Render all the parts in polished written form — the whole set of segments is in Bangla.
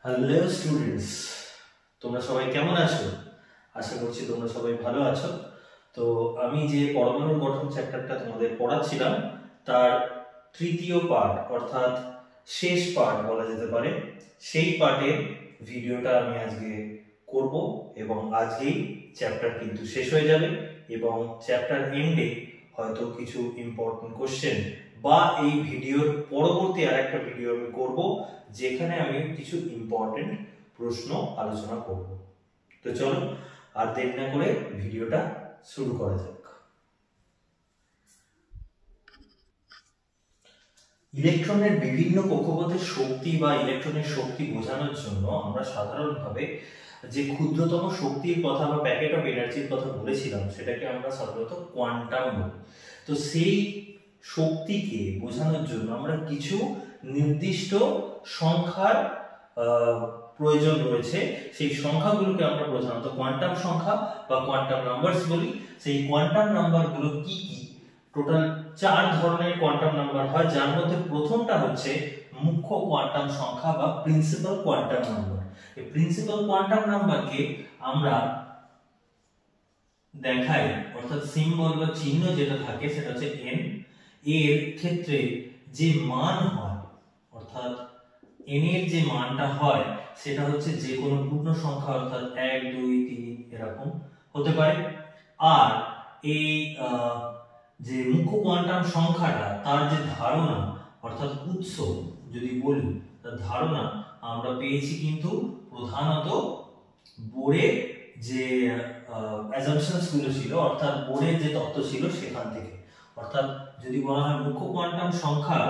হ্যালো স্টুডেন্টস, তোমরা সবাই কেমন আছো? আশা করছি তোমরা সবাই ভালো আছো। তো আমি যে পরমাণুর গঠন চ্যাপ্টারটা তোমাদের পড়াচ্ছিলাম তার তৃতীয় পার্ট অর্থাৎ শেষ পার্ট বলা যেতে পারে, সেই পার্টের ভিডিওটা আমি আজকে করব এবং আজকেই চ্যাপ্টার কিন্তু শেষ হয়ে যাবে এবং চ্যাপ্টার এন্ডে হয়তো কিছু ইম্পর্টেন্ট কোশ্চেন বা এই ভিডিওর পরবর্তী আরেকটা ভিডিও আমি করব যেখানে আমি কিছু ইম্পর্টেন্ট প্রশ্ন আলোচনা করব। তো চলো আর দেরি না করে ভিডিওটা শুরু করা যাক। ইলেকট্রনের বিভিন্ন কক্ষপথের শক্তি বা ইলেকট্রনের শক্তি বোঝানোর জন্য আমরা সাধারণভাবে যে ক্ষুদ্রতম শক্তির কথা বা প্যাকেট অফ এনার্জির কথা বলেছিলাম সেটাকে আমরা সাধারণত কোয়ান্টাম বলি। তো সেই শক্তিকে বোঝানোর জন্য আমরা কিছু নির্দিষ্ট সংখ্যার প্রয়োজন রয়েছে। সেই সংখ্যাগুলোকে আমরা প্রধানত কোয়ান্টাম সংখ্যা বা কোয়ান্টাম নাম্বারস বলি। সেই কোয়ান্টাম নাম্বারগুলো কি কি? টোটাল 4 ধরনের কোয়ান্টাম নাম্বার হয়, যার মধ্যে প্রথমটা হচ্ছে মুখ্য কোয়ান্টাম সংখ্যা বা প্রিন্সিপাল কোয়ান্টাম নাম্বার। এই প্রিন্সিপাল কোয়ান্টাম নাম্বারকে আমরা দেখাই অর্থাৎ সিম্বল বা চিহ্ন যেটা থাকে সেটা হচ্ছে n। এর ক্ষেত্রে যে মান হয় অর্থাৎ n এর যে মানটা হয় সেটা হচ্ছে যে কোনো পূর্ণ সংখ্যা অর্থাৎ 1 2 3 এরকম হতে পারে। আর এই যে মুখ্য কোয়ান্টাম সংখ্যাটা তার যে ধারণা অর্থাৎ উৎস যদি বলি তার ধারণা আমরা পেয়েছি কিন্তু প্রধানত বোরের যে অ্যাজাম্পশনস গুলো ছিল অর্থাৎ বোরের যে তত্ত্ব ছিল সেখান থেকে। অর্থাৎ যদি বলা হয় মুখ্য কোয়ান্টাম সংখ্যা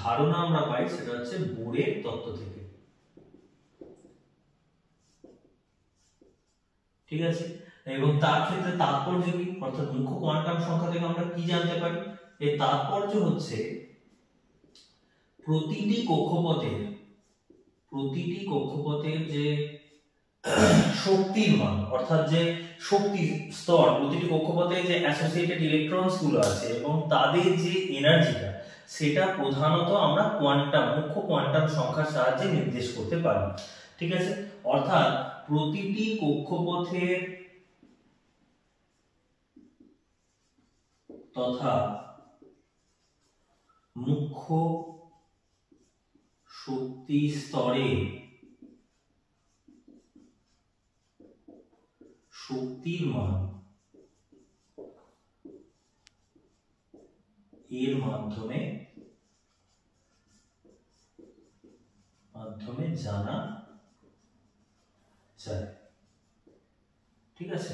ধারণা আমরা পাই সেটা হচ্ছে বোরের তত্ত্ব থেকে। ঠিক আছে, এবং তার ক্ষেত্রে তাৎপর্য কি অর্থাৎ মুখ্য কোয়ান্টাম সংখ্যা থেকে আমরা কি জানতে পারি? এর তাৎপর্য হচ্ছে প্রতিটি কক্ষপথের যে শক্তির মান অর্থাৎ যে শক্তি স্তর প্রতিটি কক্ষপথে যে অ্যাসোসিয়েটেড ইলেকট্রনস গুলো আছে এবং তাদের যে এনার্জিটা সেটা প্রধানত আমরা মুখ্য কোয়ান্টাম সংখ্যার সাহায্যে নির্দেশ করতে পারি। ঠিক আছে, অর্থাৎ প্রতিটি কক্ষপথের তথা মুখ্য শক্তি স্তরে শক্তির মান এর মাধ্যমে জানা যায়। ঠিক আছে,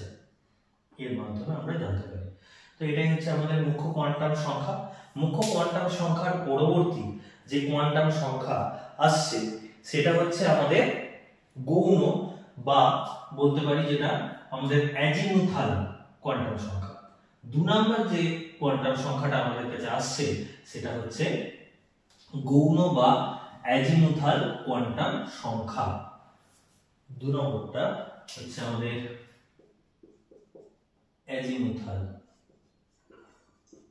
এর মাধ্যমে আমরা জানতে পারি। তো এটাই হচ্ছে আমাদের মুখ্য কোয়ান্টাম সংখ্যা। মুখ্য কোয়ান্টাম সংখ্যার পরবর্তী যে কোয়ান্টাম সংখ্যা আসছে সেটা হচ্ছে আমাদের গৌণ বা বলতে পারি যেটা আমাদের অ্যাজিমুথাল কোয়ান্টাম সংখ্যা। 2 নম্বর যে কোয়ান্টাম সংখ্যাটা আমাদের কাছে আসছে সেটা হচ্ছে গৌণ বা অ্যাজিমুথাল কোয়ান্টাম সংখ্যা। 2 নম্বরটা হচ্ছে আমাদের অ্যাজিমুথাল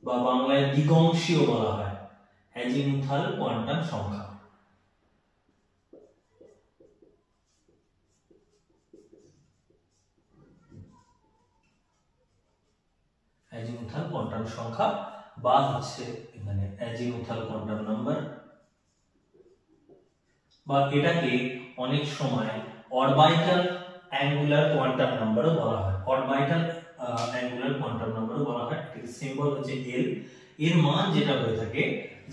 বা বাংলায় দিগংশীয় বলা হয় অ্যাজিমুথাল কোয়ান্টাম সংখ্যা। অ্যাজিমুথাল কোয়ান্টাম সংখ্যা বা হচ্ছে এখানে অ্যাজিমুথাল কোয়ান্টাম নাম্বার, বা এটাকে অনেক সময় অরবিটাল অ্যাঙ্গুলার কোয়ান্টাম নাম্বারও বলা হয়। অরবিটাল অ্যাঙ্গুলার কোয়ান্টাম নাম্বারও বলা হয়। এর সিম্বল হচ্ছে L। এর মান যেটা হয়ে থাকে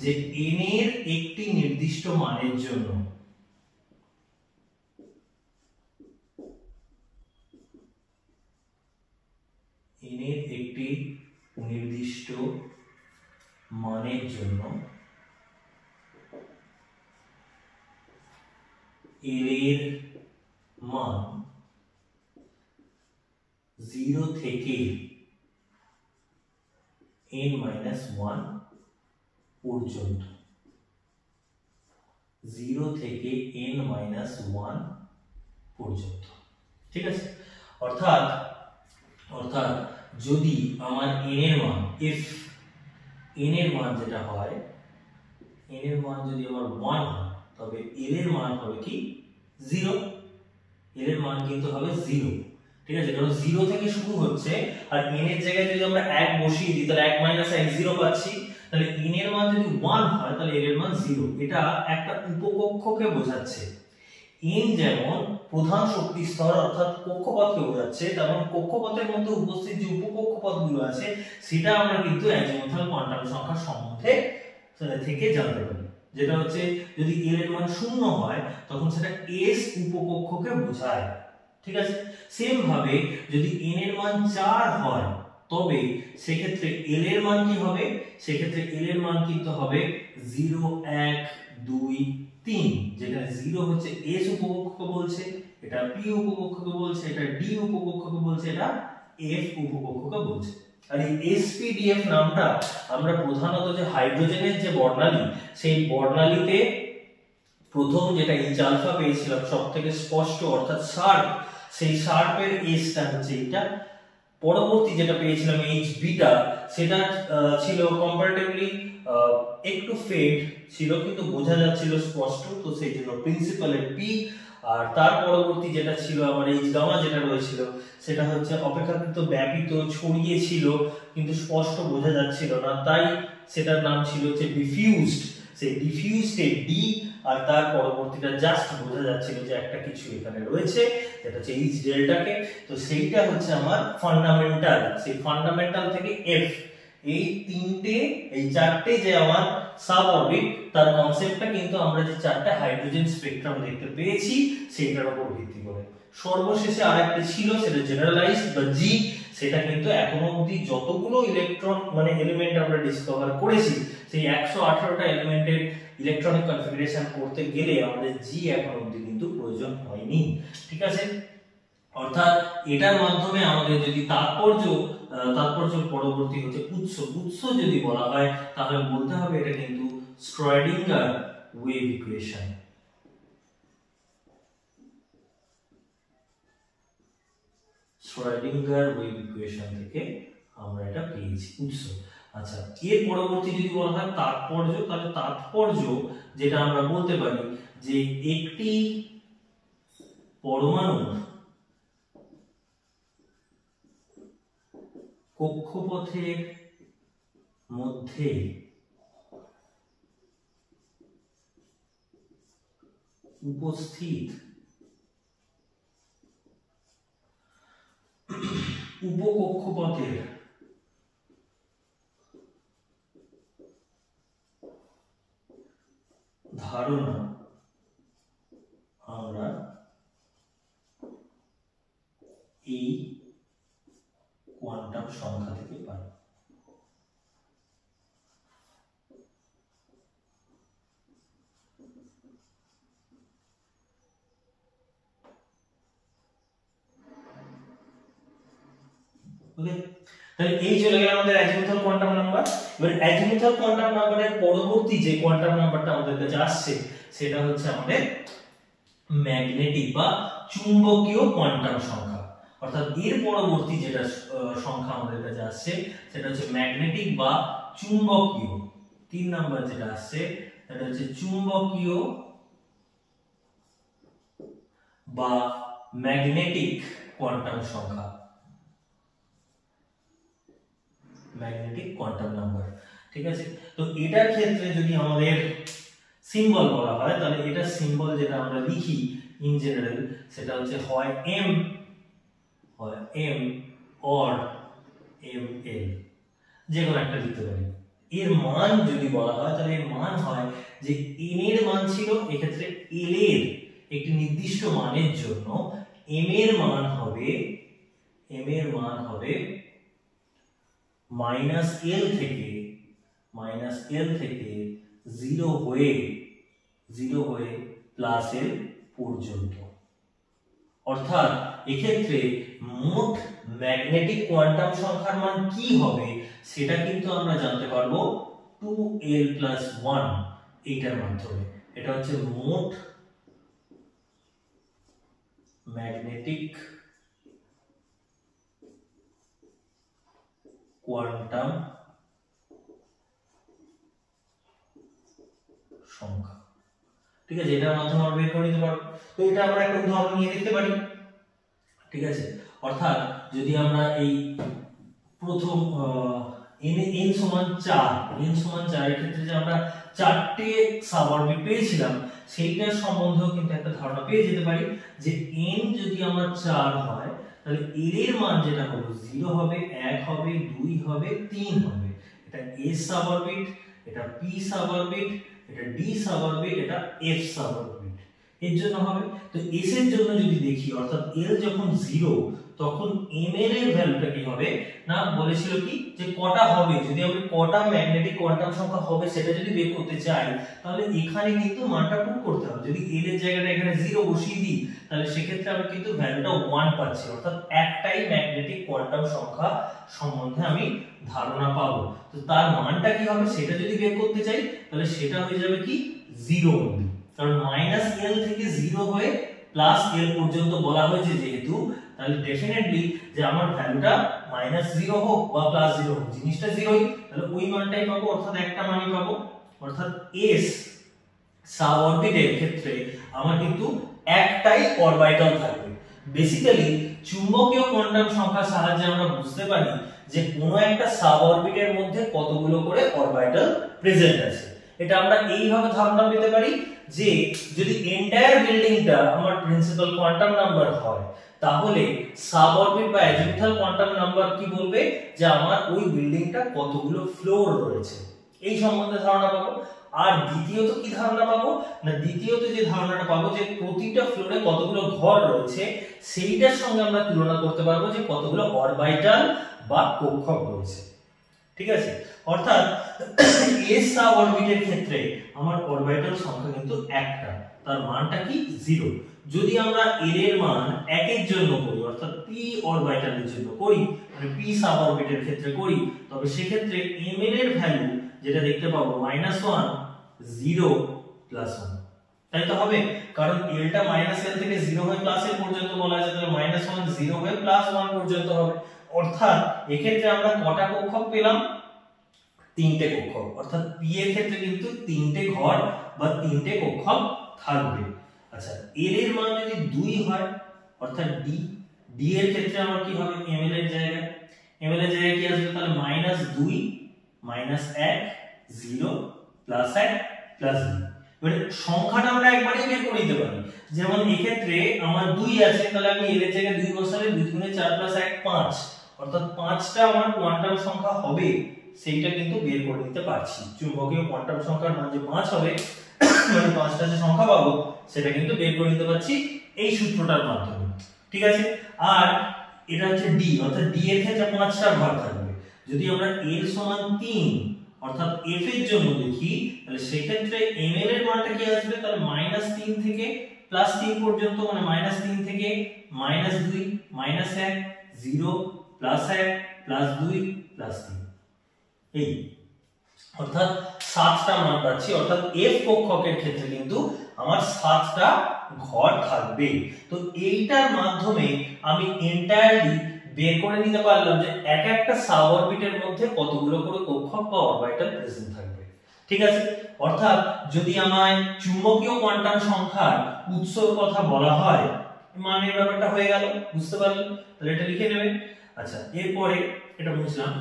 যে n এর একটি নির্দিষ্ট মানের জন্য n এর একটি নির্দিষ্ট মানের জন্য L এর মান 0 থেকে n-1 পর্যন্ত, 0 থেকে n-1 পর্যন্ত। ঠিক আছে, অর্থাৎ যদি আমার n এর মান n এর মান যেটা হয় n এর মান যদি আমার 1 হয় তবে l এর মান হবে কি 0, এর মান কিন্তু হবে 0। ঠিক আছে, কারণ 0 থেকে শুরু হচ্ছে, আর n এর জায়গায় যদি আমরা 1 বসিয়ে দিই তাহলে 1 - 1 0 পাচ্ছি, তাহলে n এর মান যদি 1 হয় তাহলে l এর মান 0। এটা একটা উপকক্ষকে বোঝাচ্ছে। n যেমন প্রধান শক্তি স্তর অর্থাৎ কক্ষপথকে বোঝাচ্ছে, তেমন কক্ষপথের মধ্যে উপস্থিত যে উপকক্ষপথগুলো আছে সেটা আমরা কিন্তু অ্যাজিমুথাল কোয়ান্টাম সংখ্যার সম্বন্ধে থেকে জানতে পারি। যেটা হচ্ছে যদি l এর মান 0 হয় তখন সেটা s উপকক্ষকে বোঝায়। ঠিক আছে, সেম ভাবে যদি n এর মান 4 হয় তবে সেক্ষেত্রে l এর মান কি হবে? সেক্ষেত্রে l এর মান কিন্তু হবে 0 1 2 3, যেখানে 0 হচ্ছে s উপকক্ষকে বলছে, এটা p উপকক্ষকে বলছে, এটা d উপকক্ষকে বলছে, এটা f উপকক্ষকে বলছে। আর এই sp-df নামটা আমরা প্রধানত যে হাইড্রোজেনের যে বর্ণালী, সেই বর্ণালীতে প্রথম যেটা H আলফা পেয়েছিলাম সবথেকে স্পষ্ট অর্থাৎ শার্প, সেই শার্পের s টা হচ্ছে এটা। পরবর্তী যেটা পেয়েছিলাম H বিটা, সেটা ছিল কম্পারেটিভলি একটু ফেড ছিল কিন্তু বোঝা যাচ্ছিল স্পষ্ট, তো সেই জন্য প্রিন্সিপালের p। আর তার পরবর্তী যেটা ছিল আমার H গামা যেটা রয়েছিল সেটা হচ্ছে অপেক্ষাকৃত ব্যাপিত, ছড়িয়ে ছিল কিন্তু স্পষ্ট বোঝা যাচ্ছিল না, তাই সেটার নাম ছিল হচ্ছে ডিফিউজড। সেই ডিফিউজড এর d, আর তার পরবর্তীটা জাস্ট বোঝা যাচ্ছিল যে একটা কিছু এখানে রয়েছে যেটা হচ্ছে H ডেল্টাকে, তো সেইটা হচ্ছে আমার ফান্ডামেন্টাল। সেই ফান্ডামেন্টাল থেকে f, এই চারটে যে আমার সাব অরবিট, তার কনসেপ্টটা কিন্তু আমরা যে চারটা হাইড্রোজেন স্পেকট্রাম দেখতে পেয়েছি সেটার উপর ভিত্তি করে। সর্বশেষে আরেকটা ছিল সেটা জেনারেলাইজড বা জি, সেটা কিন্তু এখনো অবধি যতগুলো ইলেকট্রন মানে এলিমেন্ট আমরা ডিসকভার করেছি সেই 118টা এলিমেন্টের ইলেকট্রনিক কনফিগারেশন করতে গেলে আমাদের জি এখনো অবধি কিন্তু প্রয়োজন হয়নি। ঠিক আছে, অর্থাৎ এটার মাধ্যমে আমাদের যদি তাৎপর্য পরবর্তী হচ্ছে উৎস যদি বলা হয় তাহলে বলতে হবে এটা কিন্তু Schrödinger wave equation. Schrödinger wave equation থেকে আমরা এটা পেয়েছি উৎস। আচ্ছা, এর পরবর্তী যদি বলা হয় তাৎপর্য, তাহলে তাৎপর্য যেটা আমরা বলতে পারি যে একটি পরমাণু কক্ষপথের মধ্যে উপস্থিত উপকক্ষপথের ধারণা আমরা এই কোয়ান্টাম সংখ্যা থেকে পাই। ওকে, তাহলে এই চলে গেল আমাদের অ্যাজিমুথাল কোয়ান্টাম নাম্বার। এবার অ্যাজিমুথাল কোয়ান্টাম নাম্বারের পরবর্তী যে কোয়ান্টাম নাম্বারটা আমাদের কাছে আসছে সেটা হচ্ছে আমাদের ম্যাগনেটিক বা চুম্বকীয় কোয়ান্টাম সংখ্যা। অর্থাৎ এর পরবর্তী যেটা সংখ্যা আমাদের কাছে আসছে সেটা হচ্ছে ম্যাগনেটিক বা চুম্বকীয়। 3 নাম্বার যেটা আসছে সেটা হচ্ছে চুম্বকীয় বা ম্যাগনেটিক কোয়ান্টাম সংখ্যা, ম্যাগনেটিক কোয়ান্টাম নাম্বার। ঠিক আছে, তো এটার ক্ষেত্রে যদি আমাদের সিম্বল বলা হয় তাহলে এটা সিম্বল যেটা আমরা লিখি ইন জেনারেল সেটা হচ্ছে হয় m অর ml, যে কোনো একটা লিখতে পারি। এর মান যদি বলা হয় তাহলে এর মান হয় যে n এর মান ছিল এক্ষেত্রে l এর একটি নির্দিষ্ট মানের জন্য m এর মান হবে -l থেকে 0 হয়ে +l পর্যন্ত। অর্থাৎ এক্ষেত্রে মোট ম্যাগনেটিক কোয়ান্টাম সংখ্যার মান কি হবে সেটা কিন্তু আমরা জানতে পারবো 2l+1 এইটার মাধ্যমে। এটা হচ্ছে মোট ম্যাগনেটিক কোয়ান্টাম সংখ্যা। ঠিক আছে, এটার মাধ্যমে আমরা বের করে নিতে পারবো। তো এটা আমরা একটা উদাহরণ নিয়ে দেখতে পারি। ঠিক আছে, অর্থাৎ যদি আমরা এই প্রথম n সমান 4 এর ক্ষেত্রে যে আমরা চারটে সাবঅরবিট পেয়েছিলাম সেইটার সম্বন্ধেও কিন্তু একটা ধারণা পেয়ে যেতে পারি যে n যদি আমার 4 হয় তাহলে l এর মান যেটা হলো 0 হবে, 1 হবে, 2 হবে, 3 হবে। এটা s সাবঅরবিট, এটা p সাবঅরবিট, এটা d সাবঅরবিট, এটা f সাবঅরবিট এর জন্য হবে। তো s এর জন্য যদি দেখি অর্থাৎ l যখন 0 তখন m এর ভ্যালুটা কি হবে না, বলেছিল কি যে কটা হবে, যদি আমি কটা ম্যাগনেটিক কোয়ান্টাম সংখ্যা হবে সেটা যদি বের করতে চাই তাহলে এখানে কিন্তু মানটা পুট করতে হবে। যদি l এর জায়গাটা এখানে 0 বসিয়ে দিই তাহলে সেক্ষেত্রে আমি কিন্তু ভ্যালুটা 1 পাচ্ছি, অর্থাৎ একটাই ম্যাগনেটিক কোয়ান্টাম সংখ্যা সম্বন্ধে আমি ধারণা পাবো। তো তার মানটা কি হবে সেটা যদি বের করতে চাই তাহলে সেটা হয়ে যাবে কি 0 অনলি, কারণ -l থেকে 0 হয়ে +l পর্যন্ত বলা হয়েছে যেহেতু, তাহলে ডেফিনেটলি যে আমার ভ্যালুটা -0 হোক বা +0 হোক জিনিসটা 0ই, তাহলে ওই মানটাই পাবো, অর্থাৎ একটা মানই পাবো। অর্থাৎ s সাবঅরবিটের ক্ষেত্রে আমার কিন্তু একটাই অরবিটাল থাকবে। বেসিক্যালি চুম্বকীয় কোয়ান্টাম সংখ্যার সাহায্যে আমরা বুঝতে পারি যে কোনো একটা সাবঅরবিটের মধ্যে কতগুলো করে অরবিটাল প্রেজেন্ট আছে। এটা আমরা এইভাবে ধারণা পেতে পারি যে যদি এন্টায়ার বিল্ডিংটা আমার প্রিন্সিপাল কোয়ান্টাম নাম্বার হয় তাহলে সাবঅরবিট বা অ্যাজিমুথাল কোয়ান্টাম নাম্বার কি বলবে যে আমার ওই বিল্ডিংটা কতগুলো ফ্লোর রয়েছে, এই সম্বন্ধে ধারণা পাবো। আর দ্বিতীয়ত কি ধারণা পাবো না, দ্বিতীয়ত যে ধারণাটা পাবো যে প্রতিটা ফ্লোরে কতগুলো ঘর রয়েছে সেইটার সঙ্গে আমরা তুলনা করতে পারবো যে কতগুলো অরবিটাল বা কক্ষক রয়েছে। ঠিক আছে, অর্থাৎ s সাবঅরবিটের ক্ষেত্রে আমার অরবিটাল সংখ্যা কিন্তু একটা, তার মানটা কি 0। যদি আমরা l এর মান 1 এর জন্য করি অর্থাৎ p অরবিটালের জন্য করি, মানে p সাবঅরবিটের ক্ষেত্রে করি, তবে সেই ক্ষেত্রে m এর ভ্যালু যেটা দেখতে পাবো -1 0 +1, তাই তো হবে, কারণ l টা -l থেকে 0 হয়ে +l পর্যন্ত বলা আছে, তাহলে -1 0 হয়ে +1 পর্যন্ত হবে। অর্থাৎ এক্ষেত্রে আমরা কটা কক্ষক পেলাম, তিনটে কক্ষক, অর্থাৎ p এর ক্ষেত্রে কিন্তু তিনটে ঘর বা তিনটে কক্ষক থাকবে। আচ্ছা, l এর মান যদি 2 হয় অর্থাৎ d এর ক্ষেত্রে আমার কি হবে, ml এর জায়গায় কি আসবে, তাহলে -2 -1 0 +1 +2। মানে সংখ্যাটা আমরা একবারই বের করে নিতে পারি। যেমন এই ক্ষেত্রে আমার 2 আছে, তাহলে আমি l এর জায়গায় 2 বসালে 2 × 4 + 1 5, অর্থাৎ 5টা আমার কোয়ান্টাম সংখ্যা হবে সেইটা কিন্তু বের করে নিতে পারছি। চুম্বকীয় কোয়ান্টাম সংখ্যার মান যে 5 হবে মানে 5টা যে সংখ্যা পাবো সেটা কিন্তু বের করে নিতে পারছি এই সূত্রটার মাধ্যমে। ঠিক আছে, আর এটা হচ্ছে d, অর্থাৎ d এর ক্ষেত্রে 5টা ঘর থাকবে। যদি আমরা l সমান 3 অর্থাৎ f এর জন্য দেখি তাহলে সেই ক্ষেত্রে ml এর মানটা কি আসবে, তাহলে -3 থেকে +3 পর্যন্ত, মানে -3 থেকে -2 -1 0 +1 +2 +3, এই অর্থাৎ 7টা মান পাচ্ছি। অর্থাৎ f কক্ষকের ক্ষেত্রে কিন্তু আমার 7টা ঘর থাকবে। তো এইটার মাধ্যমে আমি এন্টায়ারলি বের করে নিতে পারলাম যে এক একটা সাবঅরবিটের মধ্যে কতগুলো করে কক্ষক বা অরবিটাল প্রেজেন্ট থাকবে। ঠিক আছে, অর্থাৎ যদি আমায় চুম্বকীয় কোয়ান্টাম সংখ্যার উৎসর কথা বলা হয়, মানের ব্যাপারটা হয়ে গেল, বুঝতে পারলেন, তাহলে এটা লিখে নেবেন। আচ্ছা, এরপরে এটা বুঝলাম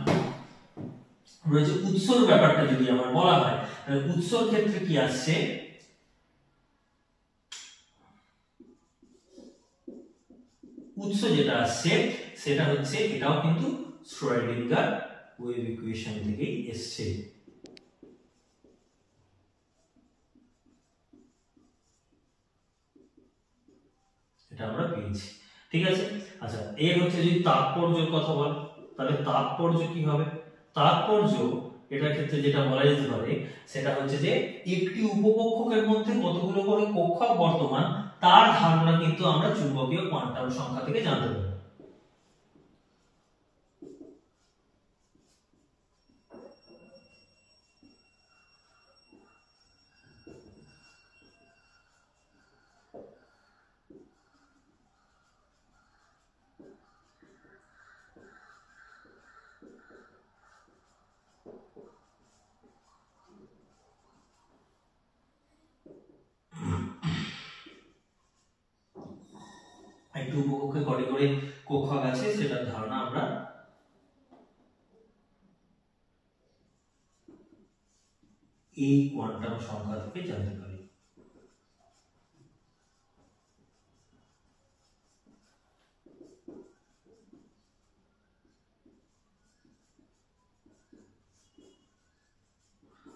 রয়েছে উৎসর ব্যাপারটা যদি আমার বলা হয় তাহলে উৎসর ক্ষেত্রে কি আসছে, উৎস যেটা আসছে সেটা হচ্ছে এটাও কিন্তু শ্রোডিঙ্গার ওয়েভ ইকুয়েশন থেকেই এসেছে। এটা আমরা পেয়েছি। ঠিক আছে, আচ্ছা এর হচ্ছে যদি তাৎপর্যের কথা বল তাহলে তাৎপর্য কি হবে, তাৎপর্য এটার ক্ষেত্রে যেটা বলা যেতে পারে সেটা হচ্ছে যে একটি উপকক্ষকের মধ্যে কতগুলো করে কক্ষক বর্তমান তার ধারণা কিন্তু আমরা চুম্বকীয় কোয়ান্টাম সংখ্যা থেকে জানতে পারি। একটি উপকক্ষে কটি করে কক্ষক আছে সেটার ধারণা আমরা এই কোয়ান্টাম সংখ্যা থেকে জানতে পারি।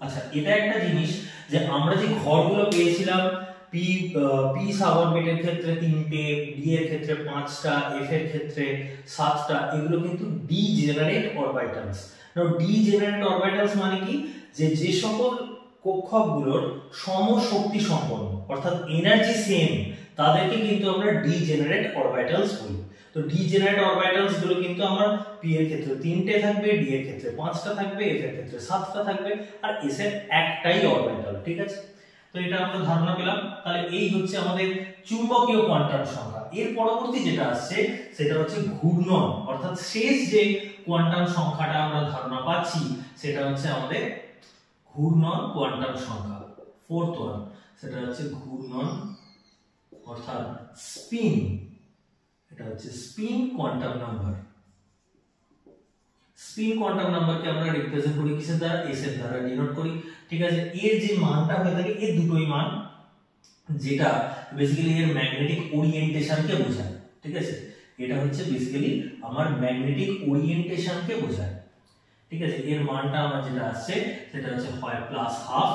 আচ্ছা, এটা একটা জিনিস যে আমরা যে ঘরগুলো পেয়েছিলাম পি সাবঅরবিটের ক্ষেত্রে 3টে, ডি এর ক্ষেত্রে 5টা, এফ এর ক্ষেত্রে 7টা, এগুলো কিন্তু ডিজেনারেট অরবিটালস। নাও ডিজেনারেট অরবিটালস মানে কি, যে সকল কক্ষকগুলোর সমশক্তি সম্পন্ন অর্থাৎ এনার্জি সেম, তাদেরকে কিন্তু আমরা ডিজেনারেট অরবিটালস বলি। তো ডিজেনারেট অরবিটালস গুলো কিন্তু আমার পি এর ক্ষেত্রে 3টে থাকবে, ডি এর ক্ষেত্রে 5টা থাকবে, এফ এর ক্ষেত্রে 7টা থাকবে, আর এস এর একটাই অরবিটাল। ঠিক আছে, তো এটা আমরা ধারণা পেলাম। তাহলে এই হচ্ছে আমাদের চুম্বকীয় কোয়ান্টাম সংখ্যা। এর পরবর্তী যেটা আসছে সেটা হচ্ছে ঘূর্ণন, অর্থাৎ শেষ যে কোয়ান্টাম সংখ্যাটা আমরা ধারণা পাচ্ছি সেটা হচ্ছে আমাদের ঘূর্ণন কোয়ান্টাম সংখ্যা, ফোর্থ ওয়ান, সেটা হচ্ছে ঘূর্ণন অর্থাৎ স্পিন। এটা হচ্ছে spin quantum number. Spin quantum নাম্বারকে আমরা রিপ্রেজেন্ট করি কিসের দ্বারা? এস এর দ্বারা ডিনোট করি। ঠিক আছে, এর যে মানটা হয়ে থাকে এর দুটোই মান, যেটা বেসিক্যালি এর ম্যাগনেটিক ওরিয়েন্টেশনকে বোঝায়। ঠিক আছে, এটা হচ্ছে বেসিক্যালি আমার ম্যাগনেটিক ওরিয়েন্টেশনকে বোঝায়। ঠিক আছে, এর মানটা আমার যেটা আসছে সেটা হচ্ছে হয় +12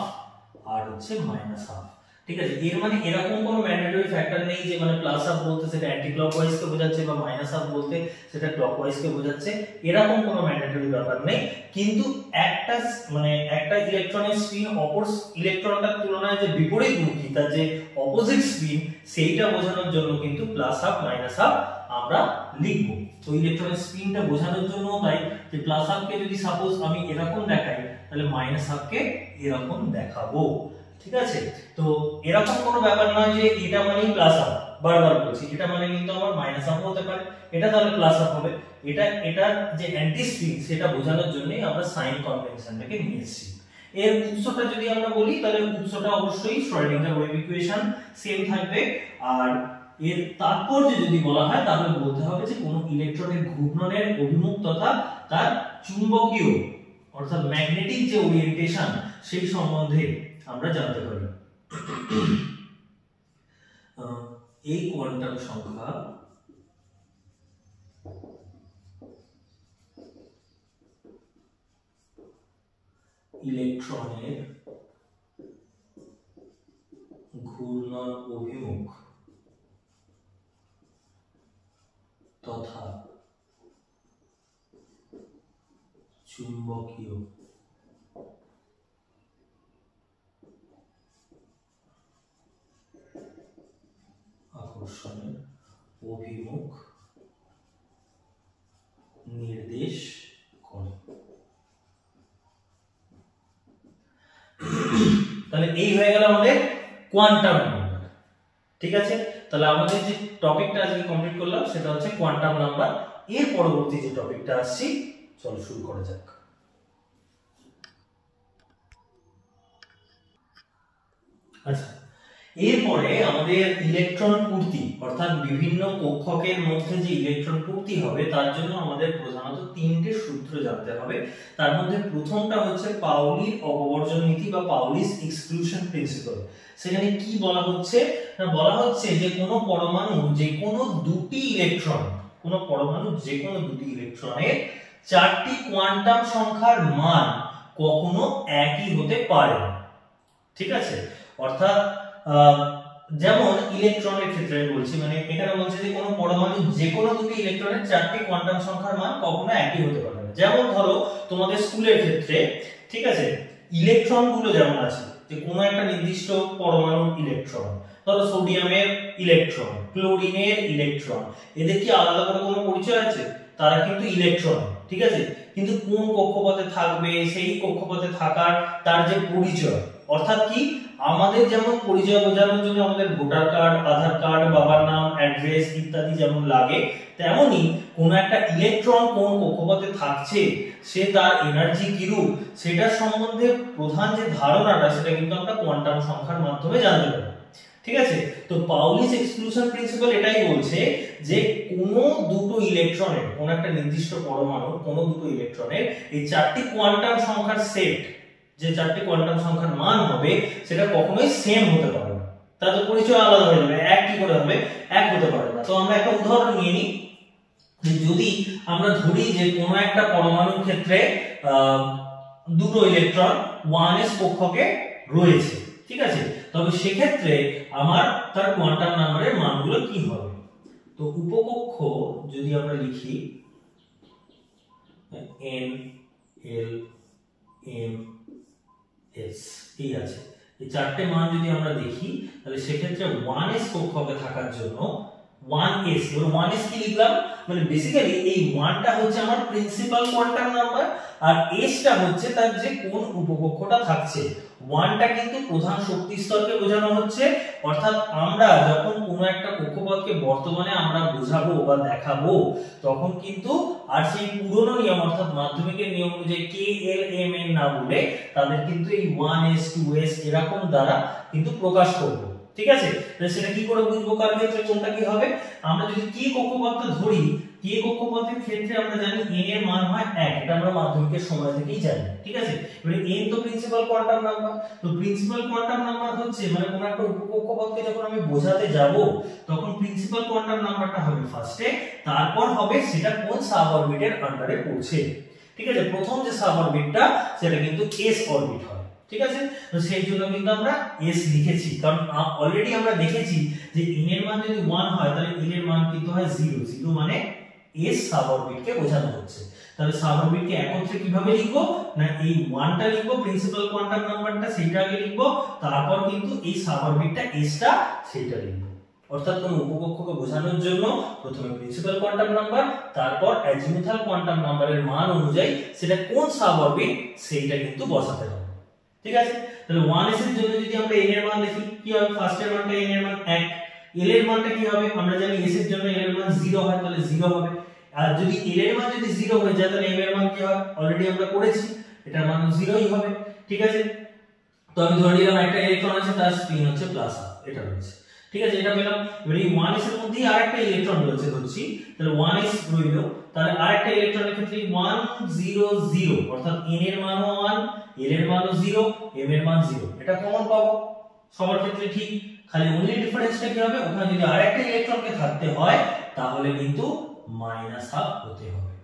আর হচ্ছে -12। ঠিক আছে, এর মানে এরকম কোনো ম্যান্ডেটরি ফ্যাক্টর নেই যে মানে +12 বলতে সেটা অ্যান্টি ক্লকওয়াইজ কে বোঝাচ্ছে বা -12 বলতে সেটা ক্লকওয়াইজ কে বোঝাচ্ছে, এরকম কোনো ম্যান্ডেটরি ব্যাপার নেই। কিন্তু একটা ইলেকট্রনের স্পিন অপর ইলেকট্রনটার তুলনায় যে বিপরীতমুখী, তার যে অপোজিট স্পিন, সেইটা বোঝানোর জন্য কিন্তু +12 -12 আমরা লিখব। তো ইলেকট্রনের স্পিনটা বোঝানোর জন্য তাই যে +12 কে যদি সাপোজ আমি এরকম দেখাই তাহলে -12 কে এরকম দেখাবো। ঠিক আছে, তো এরকম কোনো ব্যাপার নয় যে এটা মানেই +12, বারবার বলছি এটা মানে কিন্তু আমার -12 হতে পারে, এটা তাহলে +12 হবে। এটা যে অ্যান্টি স্পিন সেটা বোঝানোর জন্যই আমরা সাইন কনভেনশনটাকে নিয়েছি। এর উৎসটা যদি আমরা বলি তাহলে উৎসটা অবশ্যই শ্রোডিঙ্গার ওয়েভ ইকুয়েশন সেম থাকবে। আর এর তাৎপর্য যদি বলা হয় তাহলে বলতে হবে যে কোন ইলেকট্রনের ঘূর্ণনের অভিমুখ তথা তার চুম্বকীয় অর্থাৎ ম্যাগনেটিক যে ওরিয়েন্টেশন সেই সম্বন্ধে আমরা জানতে পারি। এই কোয়ান্টাম সংখ্যা ইলেকট্রনের ঘূর্ণন অভিমুখ তথা চুম্বকীয় আকর্ষণের অভিমুখ নির্দেশ করে। তাহলে এই হয়ে গেল আমাদের কোয়ান্টাম নাম্বার। ঠিক আছে, তাহলে আমাদের যে টপিকটা আজকে কমপ্লিট করলাম সেটা হচ্ছে কোয়ান্টাম নাম্বার। এর পরবর্তী যে টপিকটা আসছি, চলো শুরু করা যাক। আচ্ছা, এরপরে আমাদের ইলেকট্রন পূর্তি অর্থাৎ বিভিন্ন কক্ষকের মধ্যে যে ইলেকট্রন পূর্তি হবে তার জন্য আমাদের প্রধানত 3টে সূত্র জানতে হবে। তার মধ্যে প্রথমটা হচ্ছে পাউলির অপবর্জন নীতি বা পাউলিস এক্সক্লুশন প্রিন্সিপাল। সেখানে কি বলা হচ্ছে না, বলা হচ্ছে যে কোনো পরমাণু যে কোনো দুটি ইলেকট্রনের 4টি কোয়ান্টাম সংখ্যার মান কখনো একই হতে পারে না। ঠিক আছে, অর্থাৎ যেমন ইলেকট্রনের ক্ষেত্রে বলছি, মানে এখানে বলছে যে কোনো পরমাণু যে কোনো দুটি ইলেকট্রনের 4টি কোয়ান্টাম সংখ্যার মান কখনো একই হতে পারে না। যেমন ধরো তোমাদের স্কুলের ক্ষেত্রে, ঠিক আছে, ইলেকট্রন গুলো যেমন আছে যে কোনো একটা নির্দিষ্ট পরমাণুর ইলেকট্রন, ধরো সোডিয়ামের ইলেকট্রন, ক্লোরিনের ইলেকট্রন, এদের কি আলাদা করে কোনো পরিচয় আছে? তারা কিন্তু ইলেকট্রন। ঠিক আছে, কিন্তু কোন কক্ষপথে থাকবে, সেই কক্ষপথে থাকার তার যে পরিচয়, অর্থাৎ কি আমাদের যেমন পরিচয় বোঝানোর জন্য আমাদের ভোটার কার্ড, আধার কার্ড, বাবার নাম, অ্যাড্রেস ইত্যাদি যেমন লাগে, তেমনি কোন একটা ইলেকট্রন কোন কক্ষপথে থাকছে, সে তার এনার্জি কিরূপ, সেটার সম্বন্ধে প্রধান যে ধারণাটা সেটা কিন্তু আমরা কোয়ান্টাম সংখ্যার মাধ্যমে জানতে পারি। ঠিক আছে। তো পাউলিস এক্সক্লুশন প্রিন্সিপাল এটাই বলছে যে কোনো দুটো ইলেকট্রনের, কোন একটা নির্দিষ্ট পরমাণু কোনো দুটো ইলেকট্রনের এই চারটি কোয়ান্টাম সংখ্যার সেট, যে চারটি কোয়ান্টাম সংখ্যার মান হবে সেটা কখনোই সেম হতে পারে না, তাদের পরিচয় আলাদা হয়ে যাবে। এক কি করে হবে? এক হতে পারে না। তো আমরা একটা উদাহরণ নিয়ে নিই, যদি আমরা ধরি যে কোনো একটা পরমাণুর ক্ষেত্রে দুটো ইলেকট্রন 1s কক্ষকে রয়েছে, ঠিক আছে, তবে সেক্ষেত্রে আমার তার কোয়ান্টাম নাম্বারের মানগুলো কি হবে? তো উপকক্ষ যদি আমরা লিখি n l m s এই আছে, এই চারটে মান যদি আমরা দেখি তাহলে সেক্ষেত্রে 1s কক্ষকে থাকার জন্য 1s, এবার 1s কি লিখলাম, মানে বেসিক্যালি এই 1টা হচ্ছে আমার প্রিন্সিপাল কোয়ান্টাম নাম্বার আর s টা হচ্ছে তার যে কোন উপকক্ষটা থাকছে। 1টা কিন্তু প্রধান শক্তি স্তরকে বোঝানো হচ্ছে, অর্থাৎ আমরা যখন কোনো একটা কক্ষপথকে বর্তমানে আমরা বোঝাবো বা দেখাবো তখন কিন্তু আর সেই পুরনো নিয়ম অর্থাৎ মাধ্যমিকের নিয়ম অনুযায়ী k l m n না বলে তাদের কিন্তু এই 1s 2s এরকম দ্বারা কিন্তু প্রকাশ করব, ঠিক আছে। তাহলে সেটা কি করে বুঝবো কার ক্ষেত্রে কোনটা কি হবে? আমরা যদি কি কক্ষপথটা ধরি, কি কক্ষপথের ক্ষেত্রে আমরা জানি n এর মান হয় 1, এটা আমরা মাধ্যমিকের সময় থেকেই জানি, ঠিক আছে। এবারে n তো প্রিন্সিপাল কোয়ান্টাম নাম্বার, তো প্রিন্সিপাল কোয়ান্টাম নাম্বার হচ্ছে মানে কোন একটা উপকক্ষপথকে যখন আমি বোঝাতে যাব তখন প্রিন্সিপাল কোয়ান্টাম নাম্বারটা হবে ফার্স্টে, তারপর হবে সেটা কোন সাব অরবিটের আন্ডারে পড়ছে, ঠিক আছে। প্রথম যে সাব অরবিটটা সেটা কিন্তু s অরবিট হয়, ঠিক আছে। তো সেই জন্য কিন্তু আমরা s লিখেছি, কারণ অলরেডি আমরা দেখেছি যে n এর মান যদি 1 হয় তাহলে n এর মান কিন্তু হয় 0, 0 মানে s সাব অরবিটকে বোঝানো হচ্ছে। তাহলে সাব অরবিটকে একত্রে কিভাবে লিখবো না, এই 1টা লিখবো প্রিন্সিপাল কোয়ান্টাম নাম্বারটা সেইটা আগে লিখবো, তারপর কিন্তু এই সাব অরবিটটা s টা সেইটা লিখবো। অর্থাৎ কোন উপকক্ষকে বোঝানোর জন্য প্রথমে প্রিন্সিপাল কোয়ান্টাম নাম্বার, তারপর অ্যাজিমুথাল কোয়ান্টাম নাম্বারের মান অনুযায়ী সেটা কোন সাব অরবিট সেইটা কিন্তু বসাতে হবে, ঠিক আছে। তাহলে 1s এর জন্য যদি আমরা n এর মান দেখি কি হবে, ফার্স্ট এর মানটা n এর মান 1, l এর মানটা কি হবে, আমরা জানি s এর জন্য l এর মান 0 হয়, তাহলে 0 হবে। আর যদি l এর মান যদি 0 হয়ে যায় তাহলে m এর মান কি হয়, অলরেডি আমরা করেছি, এটার মান 0ই হবে, ঠিক আছে। তো আমি ধরে নিলাম একটা ইলেকট্রন আছে তার স্পিন হচ্ছে প্লাস হাফ, এটা রয়েছে, ঠিক আছে, এটা পেলাম। এবারে এই 1s এর মধ্যেই আরেকটা ইলেকট্রন রয়েছে ধরছি, তাহলে 1s রইলো, তাহলে আরেকটা ইলেকট্রনের ক্ষেত্রে 1 0 0 অর্থাৎ n এর মানও 1, l এর মানও 0, m এর মান 0, এটা কমন পাবো সবার ক্ষেত্রে, ঠিক। খালি অনলি ডিফারেন্সটা কি হবে, ওখানে যদি আরেকটা ইলেকট্রনকে থাকতে হয় তাহলে কিন্তু মাইনাস হাফ হতে হবে,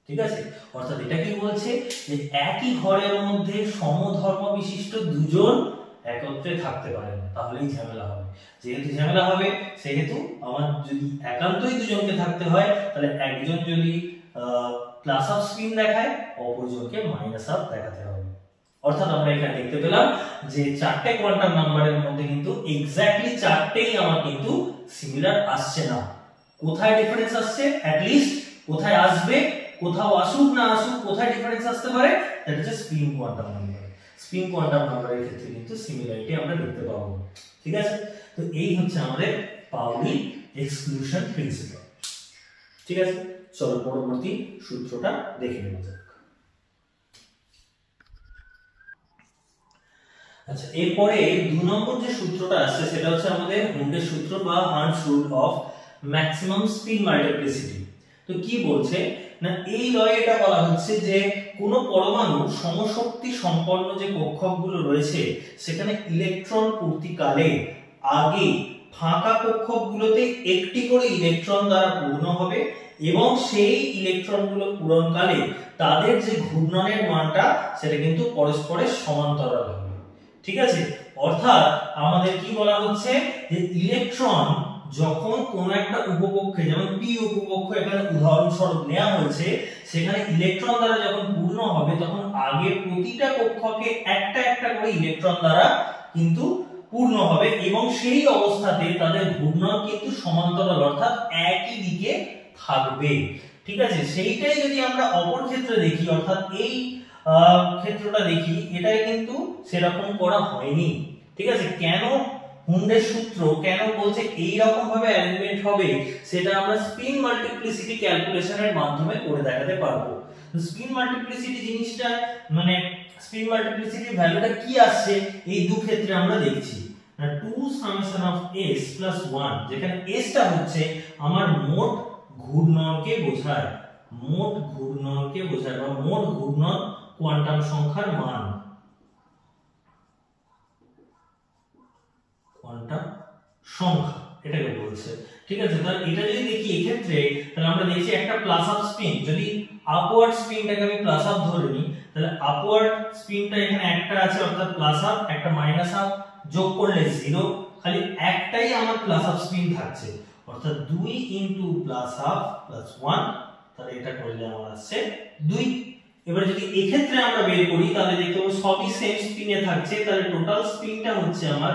ঠিক আছে। অর্থাৎ এটা কি বলছে যে একই ঘরের মধ্যে সমধর্ম বিশিষ্ট দুজন একত্রে থাকতে পারে না, তাহলেই ঝামেলা হবে। যেহেতু ঝামেলা হবে সেহেতু আমার যদি একান্তই দুজনকে থাকতে হয় তাহলে একজন যদি প্লাস হাফ স্পিন দেখায় অপরজনকে মাইনাস হাফ দেখাতে হবে। অর্থাৎ আমরা এখানে দেখতে পেলাম যে চারটে কোয়ান্টাম নাম্বারের মধ্যে কিন্তু এক্স্যাক্টলি চারটেই আমার কিন্তু সিমিলার আসছে না। কোথায় ডিফারেন্স আসছে, অ্যাট লিস্ট কোথায় আসবে, কোথাও আসুক না আসুক কোথায় ডিফারেন্স আসতে পারে, that is spin quantum number. Spin quantum নাম্বারের ক্ষেত্রে কিন্তু সিমিলারিটি আমরা দেখতে পাবো, ঠিক আছে। তো এই হচ্ছে আমাদের পাউলি এক্সক্লুশন প্রিন্সিপাল, ঠিক আছে। চলো পরবর্তী সূত্রটা দেখে নেওয়া যাক। আচ্ছা, এরপরে 2 নম্বর যে সূত্রটা আসছে সেটা হচ্ছে আমাদের হুন্ডের সূত্র বা হান্টস rule of maximum spin multiplicity. তো কি বলছে না, এই লয়ে এটা বলা হচ্ছে যে কোন পরমাণু সমশক্তি সম্পন্ন যে কক্ষকগুলো রয়েছে সেখানে ইলেকট্রন পূর্তিকালে আগে ফাঁকা কক্ষকগুলোতে একটি করে ইলেকট্রন দ্বারা পূর্ণ হবে এবং সেই ইলেকট্রনগুলো পূরণকালে তাদের যে ঘূর্ণনের মানটা সেটা কিন্তু পরস্পরের সমান্তরাল হবে, ঠিক আছে। অর্থাৎ আমাদের কি বলা হচ্ছে যে ইলেকট্রন যখন কোন একটা উপকক্ষে, যেমন পি উপকক্ষ এখানে উদাহরণস্বরূপ নেওয়া হয়েছে, সেখানে ইলেকট্রন দ্বারা যখন পূর্ণ হবে তখন আগে প্রতিটা কক্ষকে একটা একটা করে ইলেকট্রন দ্বারা কিন্তু পূর্ণ হবে এবং সেই অবস্থাতে তাদের ঘূর্ণন কিন্তু সমান্তরাল অর্থাৎ একই দিকে থাকবে, ঠিক আছে। সেইটাই যদি আমরা অপর ক্ষেত্রে দেখি অর্থাৎ এই ক্ষেত্রটা দেখি, এটাই কিন্তু সেরকম করা হয়নি, ঠিক আছে। কেন হুন্ডের সূত্র কেন বলছে এই রকম ভাবে অ্যারেঞ্জমেন্ট হবে সেটা আমরা স্পিন মাল্টিপ্লিসিটি ক্যালকুলেশনের মাধ্যমে করে দেখাতে পারবো। তো স্পিন মাল্টিপ্লিসিটি জিনিসটা মানে স্পিন মাল্টিপ্লিসিটির ভ্যালুটা কি আসছে এই দু ক্ষেত্রে আমরা দেখছি। না 2 সামেশন অফ s প্লাস 1, যেখানে s টা হচ্ছে আমার মোট ঘূর্ণনকে বোঝায়, মোট ঘূর্ণনকে বোঝায় বা মোট ঘূর্ণন কোয়ান্টাম সংখ্যার মান, কোয়ান্টাম সংখ্যা এটাকে বলছে। ঠিক আছে, তাহলে এটা যদি দেখি এই ক্ষেত্রে, তাহলে আমরা দেখছি একটা প্লাস আপ স্পিন, যদি আপওয়ার্ড স্পিনটাকে আমি প্লাস আপ ধরে নিই, তাহলে আপওয়ার্ড স্পিনটা এখানে একটা আছে অর্থাৎ প্লাস আপ, একটা মাইনাস আপ, যোগ করলে 0, খালি একটাই আমার প্লাস আপ স্পিন থাকছে, অর্থাৎ 2 ইনটু প্লাস আপ প্লাস 1, তাহলে এটা করলে আমার আসছে 2। এবার যদি এই ক্ষেত্রে আমরা বের করি তাহলে দেখতে পাবো সবই সেম স্পিনে থাকছে, তাহলে টোটাল স্পিনটা হচ্ছে আমার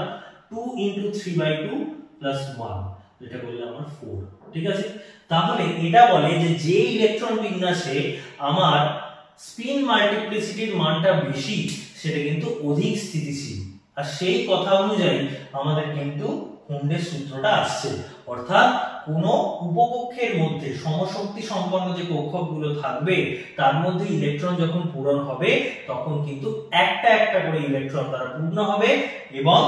2 ইনটু 3/2 প্লাস 1, এটা করলে আমার 4। ঠিক আছে, তাহলে এটা বলে যে ইলেকট্রন বিন্যাসে আমার স্পিন মাল্টিপ্লিসিটির মানটা বেশি সেটা কিন্তু অধিক স্থিতিশীল, আর সেই কথা অনুযায়ী আমাদের কিন্তু হুন্ডের সূত্রটা আসছে, অর্থাৎ কোন উপকক্ষের মধ্যে সমশক্তি সম্পন্ন যে কক্ষকগুলো থাকবে তার মধ্যে ইলেকট্রন যখন পূরণ হবে তখন কিন্তু একটা একটা করে ইলেকট্রন দ্বারা পূর্ণ হবে, এবং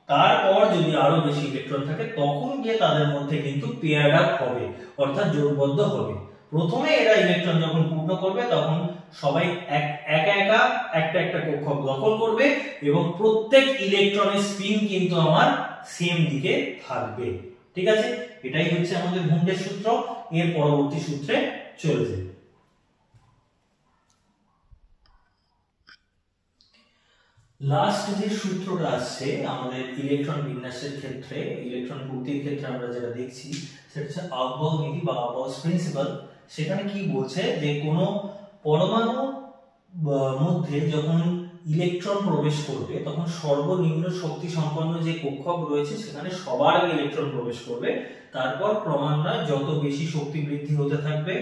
তারপর যদি আরো বেশি ইলেকট্রন থাকে তখন গিয়ে তাদের মধ্যে কিন্তু পেয়ার্ড আপ হবে, অর্থাৎ জোড়বদ্ধ হবে। প্রথমে এরা ইলেকট্রন যখন পূর্ণ করবে তখন সবাই একা একটা একটা কক্ষক দখল করবে এবং প্রত্যেক ইলেকট্রনের স্পিন কিন্তু আমার সেম দিকে থাকবে। ঠিক আছে, এটাই হচ্ছে আমাদের হুন্ডের সূত্র। এর পরবর্তী সূত্রে চলে যাই। লাস্ট যে সূত্রটা আসছে আমাদের ইলেকট্রন বিন্যাসের ক্ষেত্রে, ইলেকট্রন পূর্তির ক্ষেত্রে আমরা যেটা দেখছি সেটা হচ্ছে আউবল নীতি বা আউবলস প্রিন্সিপাল। সেখানে কি বলছে যে কোনো পরমাণু মধ্যে যখন ইলেকট্রন প্রবেশ করবে তখন সর্বনিম্ন শক্তি সম্পন্ন যে কক্ষক রয়েছে সেখানে সবার আগে ইলেকট্রন প্রবেশ করবে, তারপর ক্রমান্বয়ে যত বেশি শক্তি বৃদ্ধি হতে থাকবে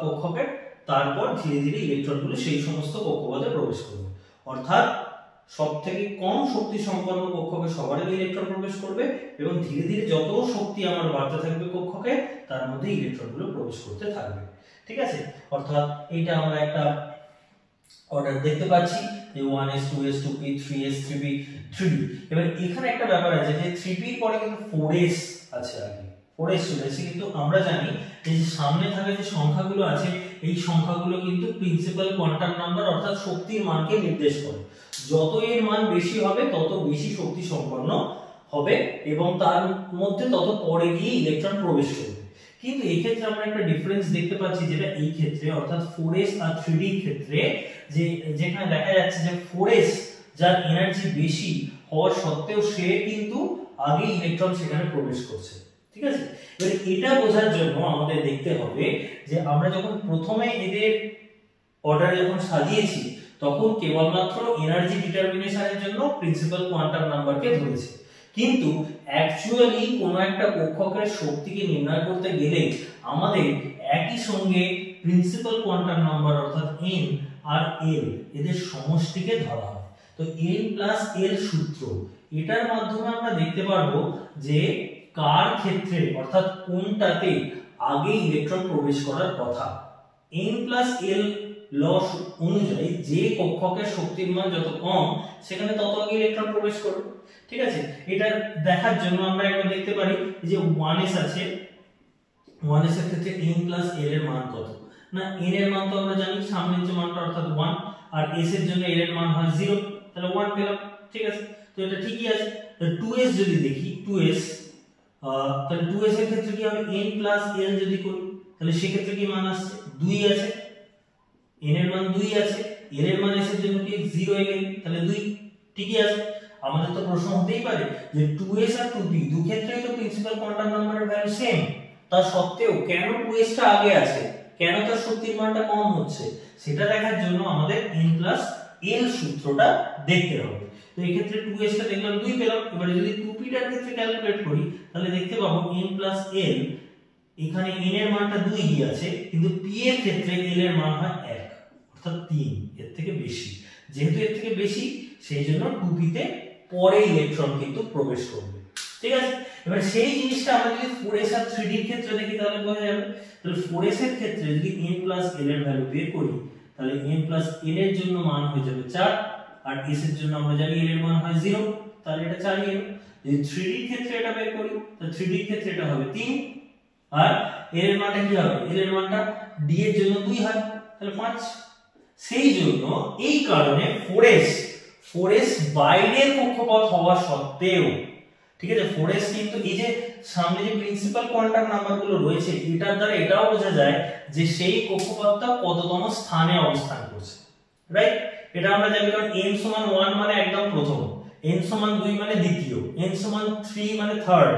কক্ষকের, তারপর ধীরে ধীরে ইলেকট্রনগুলো সেই সমস্ত কক্ষপথে প্রবেশ করবে, অর্থাৎ সবথেকে কম শক্তি সম্পন্ন কক্ষকে সবার আগে ইলেকট্রন প্রবেশ করবে এবং ধীরে ধীরে যত শক্তি আমার বাড়তে থাকবে কক্ষকে তার মধ্যে ইলেকট্রনগুলো প্রবেশ করতে থাকবে। ঠিক আছে, অর্থাৎ এইটা আমরা একটা অর্ডার দেখতে পাচ্ছি যে 1s 2s 2p 3s 3p 3d। এবার এখানে একটা ব্যাপার আছে যে 3p এর পরে কিন্তু 4s আছে, আগে 4s চলে এসেছে, কিন্তু আমরা জানি যে সামনে থাকা যে সংখ্যাগুলো আছে এই সংখ্যাগুলো কিন্তু প্রিন্সিপাল কোয়ান্টাম নাম্বার অর্থাৎ শক্তির মানকে নির্দেশ করে। যত এর মান বেশি হবে তত বেশি শক্তি সম্পন্ন হবে এবং তার মধ্যে তত পরে গিয়ে ইলেকট্রন প্রবেশ করবে। কিন্তু এই ক্ষেত্রে আমরা একটা ডিফারেন্স দেখতে পাচ্ছি, যেটা এই ক্ষেত্রে অর্থাৎ 4s আর 3d এর ক্ষেত্রে যেখানে দেখা যাচ্ছে যে 4s যার এনার্জি বেশি হওয়ার সত্ত্বেও সে কিন্তু আগে ইলেকট্রন সেখানে প্রবেশ করছে। ঠিক আছে, এবার এটা বোঝার জন্য আমাদের দেখতে হবে যে আমরা যখন প্রথমে এদের অর্ডার যখন সাজিয়েছি তখন কেবলমাত্র এনার্জি ডিটারমিনেশনের জন্য প্রিন্সিপাল কোয়ান্টাম নাম্বারকে ধরেছি, কিন্তু অ্যাকচুয়ালি কোনো একটা কক্ষকের শক্তিকে নির্ণয় করতে গেলে আমাদের একই সঙ্গে প্রিন্সিপাল কোয়ান্টাম নাম্বার অর্থাৎ n আর l এদের সমষ্টিকে ধরা হয়। তো n প্লাস l সূত্র, এটার মাধ্যমে আমরা দেখতে পারবো যে কার ক্ষেত্রে অর্থাৎ কোনটাতে আগে ইলেকট্রন প্রবেশ করার কথা। n প্লাস l ল অনুযায়ী যে কক্ষকের শক্তির মান যত কম সেখানে তত আগে ইলেকট্রন প্রবেশ করবে। ঠিক আছে, এটা দেখার জন্য আমরা একবার দেখতে পারি যে 1s আছে, 1s এর ক্ষেত্রে n প্লাস l এর মান কত না, n এর মান তো আমরা জানি সামনের যে মানটা অর্থাৎ 1, আর s এর জন্য l এর মান হয় 0, তাহলে 1 পেলাম। ঠিক আছে, তো এটা ঠিকই আছে। তো 2s যদি দেখি 2s, তাহলে 2s এর ক্ষেত্রে কি হবে n প্লাস l যদি করি তাহলে সে ক্ষেত্রে কি মান আসছে 2 আছে, n এর মান 2 আছে, l এর মান s এর জন্য কি 0 হয়ে গেল, তাহলে 2 ঠিকই আছে। আমাদের তো প্রশ্ন হতেই পারে যে 2s আর 2p দুই ক্ষেত্রেই তো প্রিন্সিপাল কোয়ান্টাম নাম্বারের ভ্যালু সেম, তা সত্ত্বেও কেন 2s টা আগে আছে, কেন তার শক্তির মানটা কম হচ্ছে, সেটা দেখার জন্য আমাদের n প্লাস l সূত্রটা দেখতে হবে। তো এই ক্ষেত্রে 2s টা দেখলাম 2 পেলাম। এবারে যদি 2p টার ক্ষেত্রে ক্যালকুলেট করি তাহলে দেখতে পাবো n প্লাস l, এখানে n এর মানটা 2 ই আছে কিন্তু p এর ক্ষেত্রে l এর মান হয় 1 অর্থাৎ 3, এর থেকে বেশি। যেহেতু এর থেকে বেশি সেই জন্য 2p তে পরে ইলেকট্রন কিন্তু প্রবেশ করবে। ঠিক আছে, এবার সেই জিনিসটা আমরা যদি 4s আর 3d এর ক্ষেত্রে দেখি তাহলে বোঝা যাবে। তাহলে 4s এর ক্ষেত্রে যদি n প্লাস l এর ভ্যালু বের করি তাহলে n প্লাস l এর জন্য মান হয়ে যাবে 4, আর s এর জন্য আমরা জানি l এর মান হয় 0, তাহলে এটা 4 এর। যদি 3D এর ক্ষেত্রে এটা বের করি তাহলে 3D এর ক্ষেত্রে এটা হবে 3 আর এর মানটা কি হবে এর মানটা d এর জন্য 2 হয় তাহলে 5 সেই জন্য এই কারণে 4s বাইরের কক্ষপথ হওয়া সত্ত্বেও ঠিক আছে 4s কিন্তু এই যে সামনে যে প্রিন্সিপাল কোয়ান্টাম নাম্বারগুলো রয়েছে এটার দ্বারা এটাও বোঝা যায় যে সেই কক্ষপথটা কততম স্থানে অবস্থান করছে রাইট এটা আমরা জানি কারণ n সমান 1 মানে একদম প্রথম n সমান 2 মানে দ্বিতীয় n সমান 3 মানে থার্ড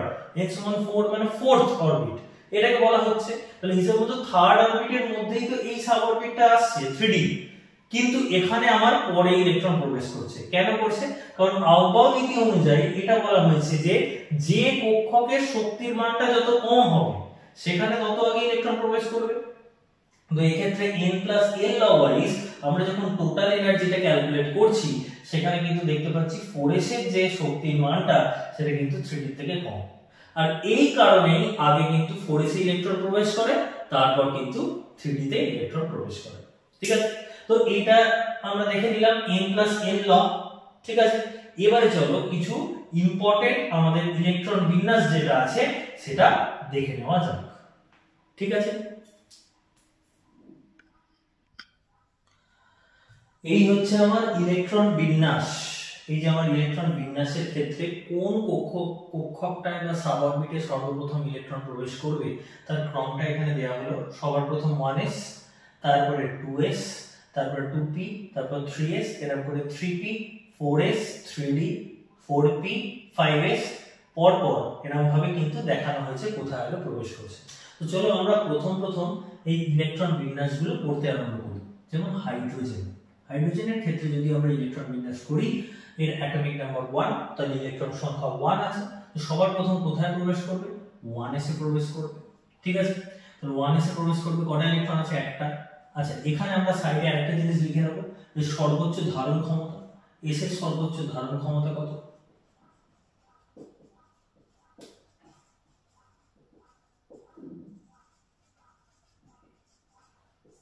n সমান 4 মানে ফোর্থ অরবিট এটাকে বলা হচ্ছে তাহলে হিসাব মতো থার্ড অরবিটের মধ্যেই তো এই সাব অরবিটটা আসছে 3D কিন্তু এখানে আমার পরে ইলেকট্রন প্রবেশ করছে কেন করছে কারণ আউবাউ নীতি অনুযায়ী এটা বলা হয়েছে যে যে কক্ষকের শক্তির মানটা যত কম হবে সেখানে তত আগে ইলেকট্রন প্রবেশ করবে তো এই ক্ষেত্রে n + l log ওয়াইজ আমরা যখন টোটাল এনার্জিটা ক্যালকুলেট করছি সেখানে কিন্তু দেখতে পাচ্ছি 4s এর যে শক্তির মানটা সেটা কিন্তু 3d থেকে কম আর এই কারণেই আগে কিন্তু 4s এ ইলেকট্রন প্রবেশ করে তারপর কিন্তু 3d তে ইলেকট্রন প্রবেশ করে ঠিক আছে তো এটা আমরা দেখে নিলাম n + n log ঠিক আছে এবারে চলো কিছু ইম্পর্টেন্ট আমাদের ইলেকট্রন বিন্যাস যেটা আছে সেটা দেখে নেওয়া যাক ঠিক আছে এই হচ্ছে আমার ইলেকট্রন বিন্যাস এই যে আমার ইলেকট্রন বিন্যাসের ক্ষেত্রে কোন কক্ষকটায় বা সাবঅরবিটে সর্বপ্রথম ইলেকট্রন প্রবেশ করবে তার ক্রমটা এখানে দেওয়া হলো সবার প্রথম 1s তারপরে 2s তারপরে 2p তারপর 3s এরপরে 3p 4s 3d 4p 5s পরপর এরকম ভাবে কিন্তু দেখানো হয়েছে কোথায় আগে প্রবেশ করছে তো চলো আমরা প্রথম এই ইলেকট্রন বিন্যাসগুলো পড়তে আরম্ভ করি যেমন হাইড্রোজেনের ক্ষেত্রে যদি আমরা ইলেকট্রন বিন্যাস করি এর অ্যাটমিক নাম্বার 1 তাহলে ইলেকট্রন সংখ্যা 1 আছে তো সবার প্রথম কোথায় প্রবেশ করবে 1s এ প্রবেশ করবে ঠিক আছে তাহলে 1s এ প্রবেশ করবে কয়টা ইলেকট্রন আছে একটা আচ্ছা এখানে আমরা সাইডে আরেকটা জিনিস লিখে রাখবো যে সর্বোচ্চ ধারণ ক্ষমতা s এর সর্বোচ্চ ধারণ ক্ষমতা কত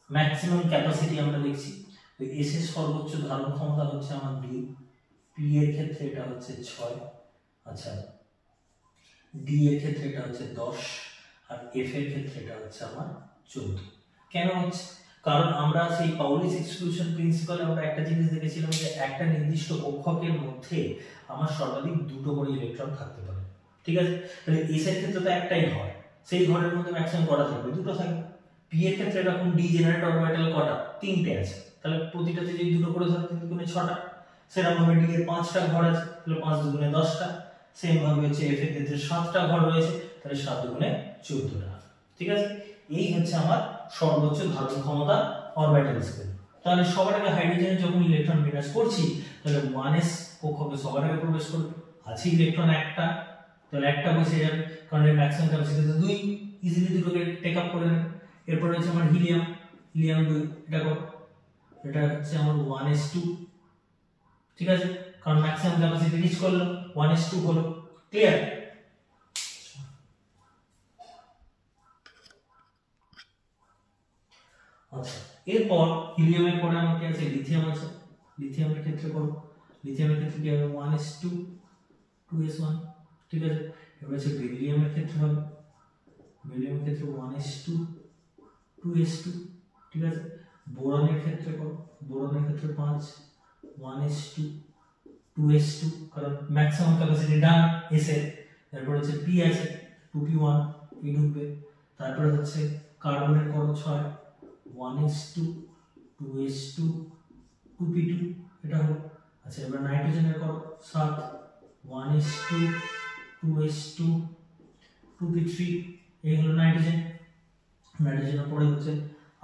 ম্যাক্সিমাম ক্যাপাসিটি আমরা লিখছি তো s এর সর্বোচ্চ ধারণ ক্ষমতা হচ্ছে আমার 2 p এর ক্ষেত্রে এটা হচ্ছে 6 আচ্ছা d এর ক্ষেত্রে এটা হচ্ছে 10 আর f এর ক্ষেত্রে এটা হচ্ছে আমার 14 কেন হচ্ছে কারণ আমরা সেই পাউলিস এক্সক্লুশন প্রিন্সিপালে আমরা একটা জিনিস দেখেছিলাম যে একটা নির্দিষ্ট কক্ষকের মধ্যে আমার সর্বাধিক দুটো করে ইলেকট্রন থাকতে পারে ঠিক আছে তাহলে s এর ক্ষেত্রে তো একটাই ঘর সেই ঘরের মধ্যে ম্যাক্সিমাম কটা থাকবে দুটো থাকবে p এর ক্ষেত্রে এরকম ডিজেনারেট অরবিটাল কটা তিনটে আছে তাহলে প্রতিটাতে যদি দুটো করে থাকে তিন দুগুণে 6টা সেরকম ভাবে d এর 5টা ঘর আছে তাহলে 5 দুগুণে 10টা সেম ভাবে হচ্ছে f এর ক্ষেত্রে 7টা ঘর রয়েছে তাহলে 7 দুগুণে 14টা ঠিক আছে এই হচ্ছে আমার সর্বোচ্চ ধারণ ক্ষমতা অরবিটাল স্কেল তাহলে সবার আগে হাইড্রোজেনের যখন ইলেকট্রন বিন্যাস করছি তাহলে 1s কক্ষকে সবার আগে প্রবেশ করবে আছে ইলেকট্রন একটা তাহলে একটা বসে যাবে কারণ এর ম্যাক্সিমাম ক্যাপাসিটি তো 2 ইজিলি দুটোকে টেক আপ করে নেবে এরপর হচ্ছে আমার হিলিয়াম 2 এটা কত এটা হচ্ছে আমার 1s2 ঠিক আছে কারণ ম্যাক্সিমাম ক্যাপাসিটি রিচ করলো 1s2 হলো ক্লিয়ার আচ্ছা এরপর হিলিয়ামের পরে আমার কি আছে লিথিয়াম আছে লিথিয়ামের ক্ষেত্রে করব লিথিয়ামের ক্ষেত্রে কি হবে 1s2 2s1 ঠিক আছে এবার হচ্ছে বেরিলিয়ামের ক্ষেত্রে হবে বেরিলিয়ামের ক্ষেত্রে 1s2 2s2 ঠিক আছে বোরনের ক্ষেত্রে করব বোরনের ক্ষেত্রে 5 1s2 2s2 কারণ ম্যাক্সিমাম ক্যাপাসিটি ডান s এর এরপর হচ্ছে p আছে 2p1 p ঢুকবে তারপর হচ্ছে কার্বনের করব 6 1s2 2s2 2p2 এটা হলো আচ্ছা এবার নাইট্রোজেনের করব 7 1s2 2s2 2p3 এই হলো নাইট্রোজেন নাইট্রোজেনের পরে হচ্ছে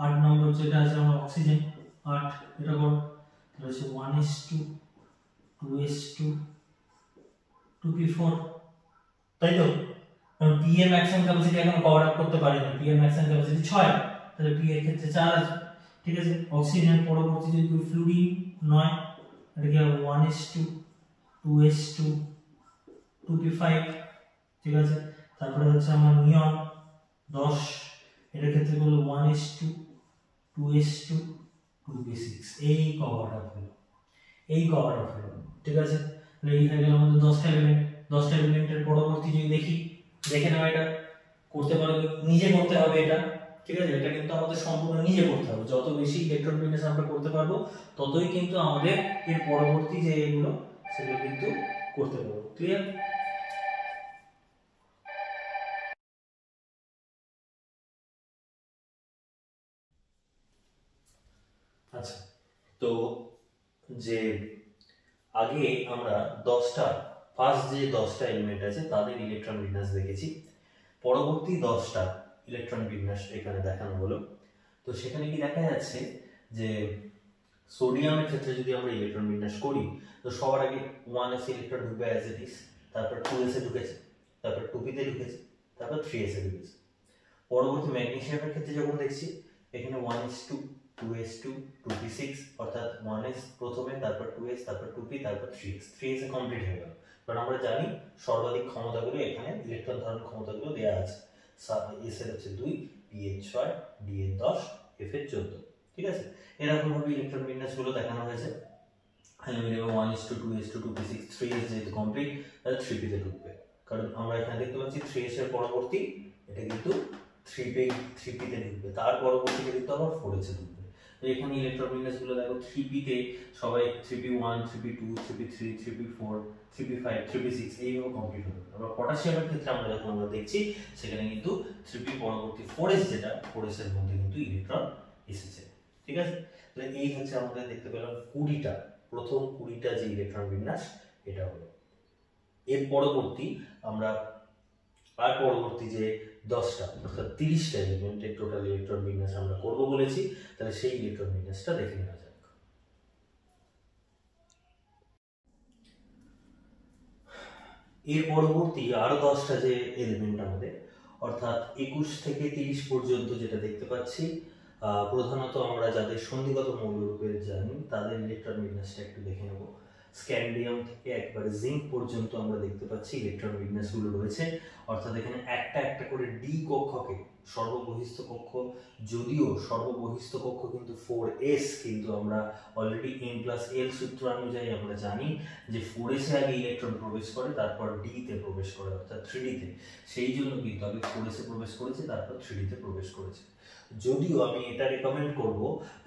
8 নম্বর যেটা আছে আমার অক্সিজেন 8 এটা করব তাহলে হচ্ছে 1s2 2s2 2p4 তাই তো কারণ p এর ম্যাক্সিমাম ক্যাপাসিটি এখন কভার আপ করতে পারে না p এর ম্যাক্সিমাম ক্যাপাসিটি 6 তাহলে p এর ক্ষেত্রে 4 আছে ঠিক আছে অক্সিজেন পরবর্তী যদি ফ্লুরিন 9 এটা কি হবে 1s2 2s2 2p5 ঠিক আছে তারপরে হচ্ছে আমার নিয়ন 10 এর ক্ষেত্রে হলো 1s2 2s2 2p6 এই কভার আপ হলো ঠিক আছে তাহলে এই হয়ে গেল আমাদের 10টা এলিমেন্ট 10টা এলিমেন্টের পরবর্তী যদি দেখে নাও, এটা করতে পারবে, নিজে করতে হবে এটা, ঠিক আছে। এটা কিন্তু আমাদের সম্পূর্ণ নিজে করতে হবে। যত বেশি ইলেকট্রন বিন্যাস আমরা করতে পারবো ততই কিন্তু আমাদের এর পরবর্তী যে এগুলো সেগুলো কিন্তু করতে পারবো। ক্লিয়ার? আচ্ছা, তো যে আগে আমরা 10টা ফার্স্ট যে 10টা এলিমেন্ট আছে তাদের ইলেকট্রন বিন্যাস দেখেছি, পরবর্তী 10টা ইলেকট্রন বিন্যাস এখানে দেখানো হলো। তো সেখানে কি দেখা যাচ্ছে যে সোডিয়ামের ক্ষেত্রে যদি আমরা ইলেকট্রন বিন্যাস করি তো সবার আগে 1s ইলেকট্রন ঢুকবে অ্যাজ ইট ইজ, তারপর 2s এ ঢুকেছে, তারপর 2p তে ঢুকেছে, তারপর 3s এ ঢুকেছে। পরবর্তী ম্যাগনেসিয়ামের ক্ষেত্রে যখন দেখছি এখানে 1s2 2s2 2p6, অর্থাৎ 1s প্রথমে, তারপর 2s, তারপর 2p, তারপর 3s এ কমপ্লিট হয়ে গেল। কারণ আমরা জানি সর্বাধিক ক্ষমতাগুলো এখানে ইলেকট্রন ধারণ ক্ষমতাগুলো দেওয়া আছে। s এর হচ্ছে 2, p এর 6, d এর 10, f এর 14, ঠিক আছে। এরকম ভাবে ইলেকট্রন বিন্যাসগুলো দেখানো হয়েছে। Aluminium 1s2 2s2 2p6 3s যেহেতু কমপ্লিট, তাহলে 3p তে ঢুকবে। কারণ আমরা এখানে দেখতে পাচ্ছি 3s এর পরবর্তী এটা কিন্তু 3p তে ঢুকবে, তার পরবর্তীতে কিন্তু আবার 4s এ ঢুকবে। তো এখানে ইলেকট্রন বিন্যাসগুলো দেখো 3p তে সবাই 3p1 3p2 3p3 3p4 3p5 3p6 এইভাবে কমপ্লিট হবে। আবার পটাশিয়ামের ক্ষেত্রে আমরা যখন দেখছি সেখানে কিন্তু 3p পরবর্তী 4s যেটা 4s এর মধ্যে কিন্তু ইলেকট্রন এসেছে, ঠিক আছে। তাহলে এই হচ্ছে আমাদের দেখতে পেলাম 20টা, প্রথম 20টা যে ইলেকট্রন বিন্যাস এটা হলো। এর পরবর্তী আমরা আর পরবর্তী যে 10টা অর্থাৎ 30টা এলিমেন্টের টোটাল ইলেকট্রন বিন্যাস আমরা করব বলেছি, তাহলে সেই ইলেকট্রন বিন্যাসটা দেখে নেওয়া যাক। এর পরবর্তী আরো 10টা যে এলিমেন্ট আমাদের অর্থাৎ 21 থেকে 30 পর্যন্ত যেটা দেখতে পাচ্ছি, প্রধানত আমরা যাদের সন্ধিগত মৌলরূপে জানি তাদের ইলেকট্রন বিন্যাসটা একটু দেখে নেব। স্ক্যান্ডিয়াম থেকে একবারে জিঙ্ক পর্যন্ত আমরা দেখতে পাচ্ছি ইলেকট্রন বিন্যাসগুলো রয়েছে। অর্থাৎ এখানে একটা একটা করে ডি কক্ষকে, সর্ববহিস্থ কক্ষ, যদিও সর্ববহিস্থ কক্ষ কিন্তু 4s, কিন্তু আমরা অলরেডি n+l সূত্র অনুযায়ী আমরা জানি যে 4s এ আগে ইলেকট্রন প্রবেশ করে তারপর d তে প্রবেশ করে অর্থাৎ 3d তে। সেই জন্য কিন্তু আগে 4s এ প্রবেশ করেছে তারপর 3d তে প্রবেশ করেছে। যদিও আমি এটা রেকমেন্ড করব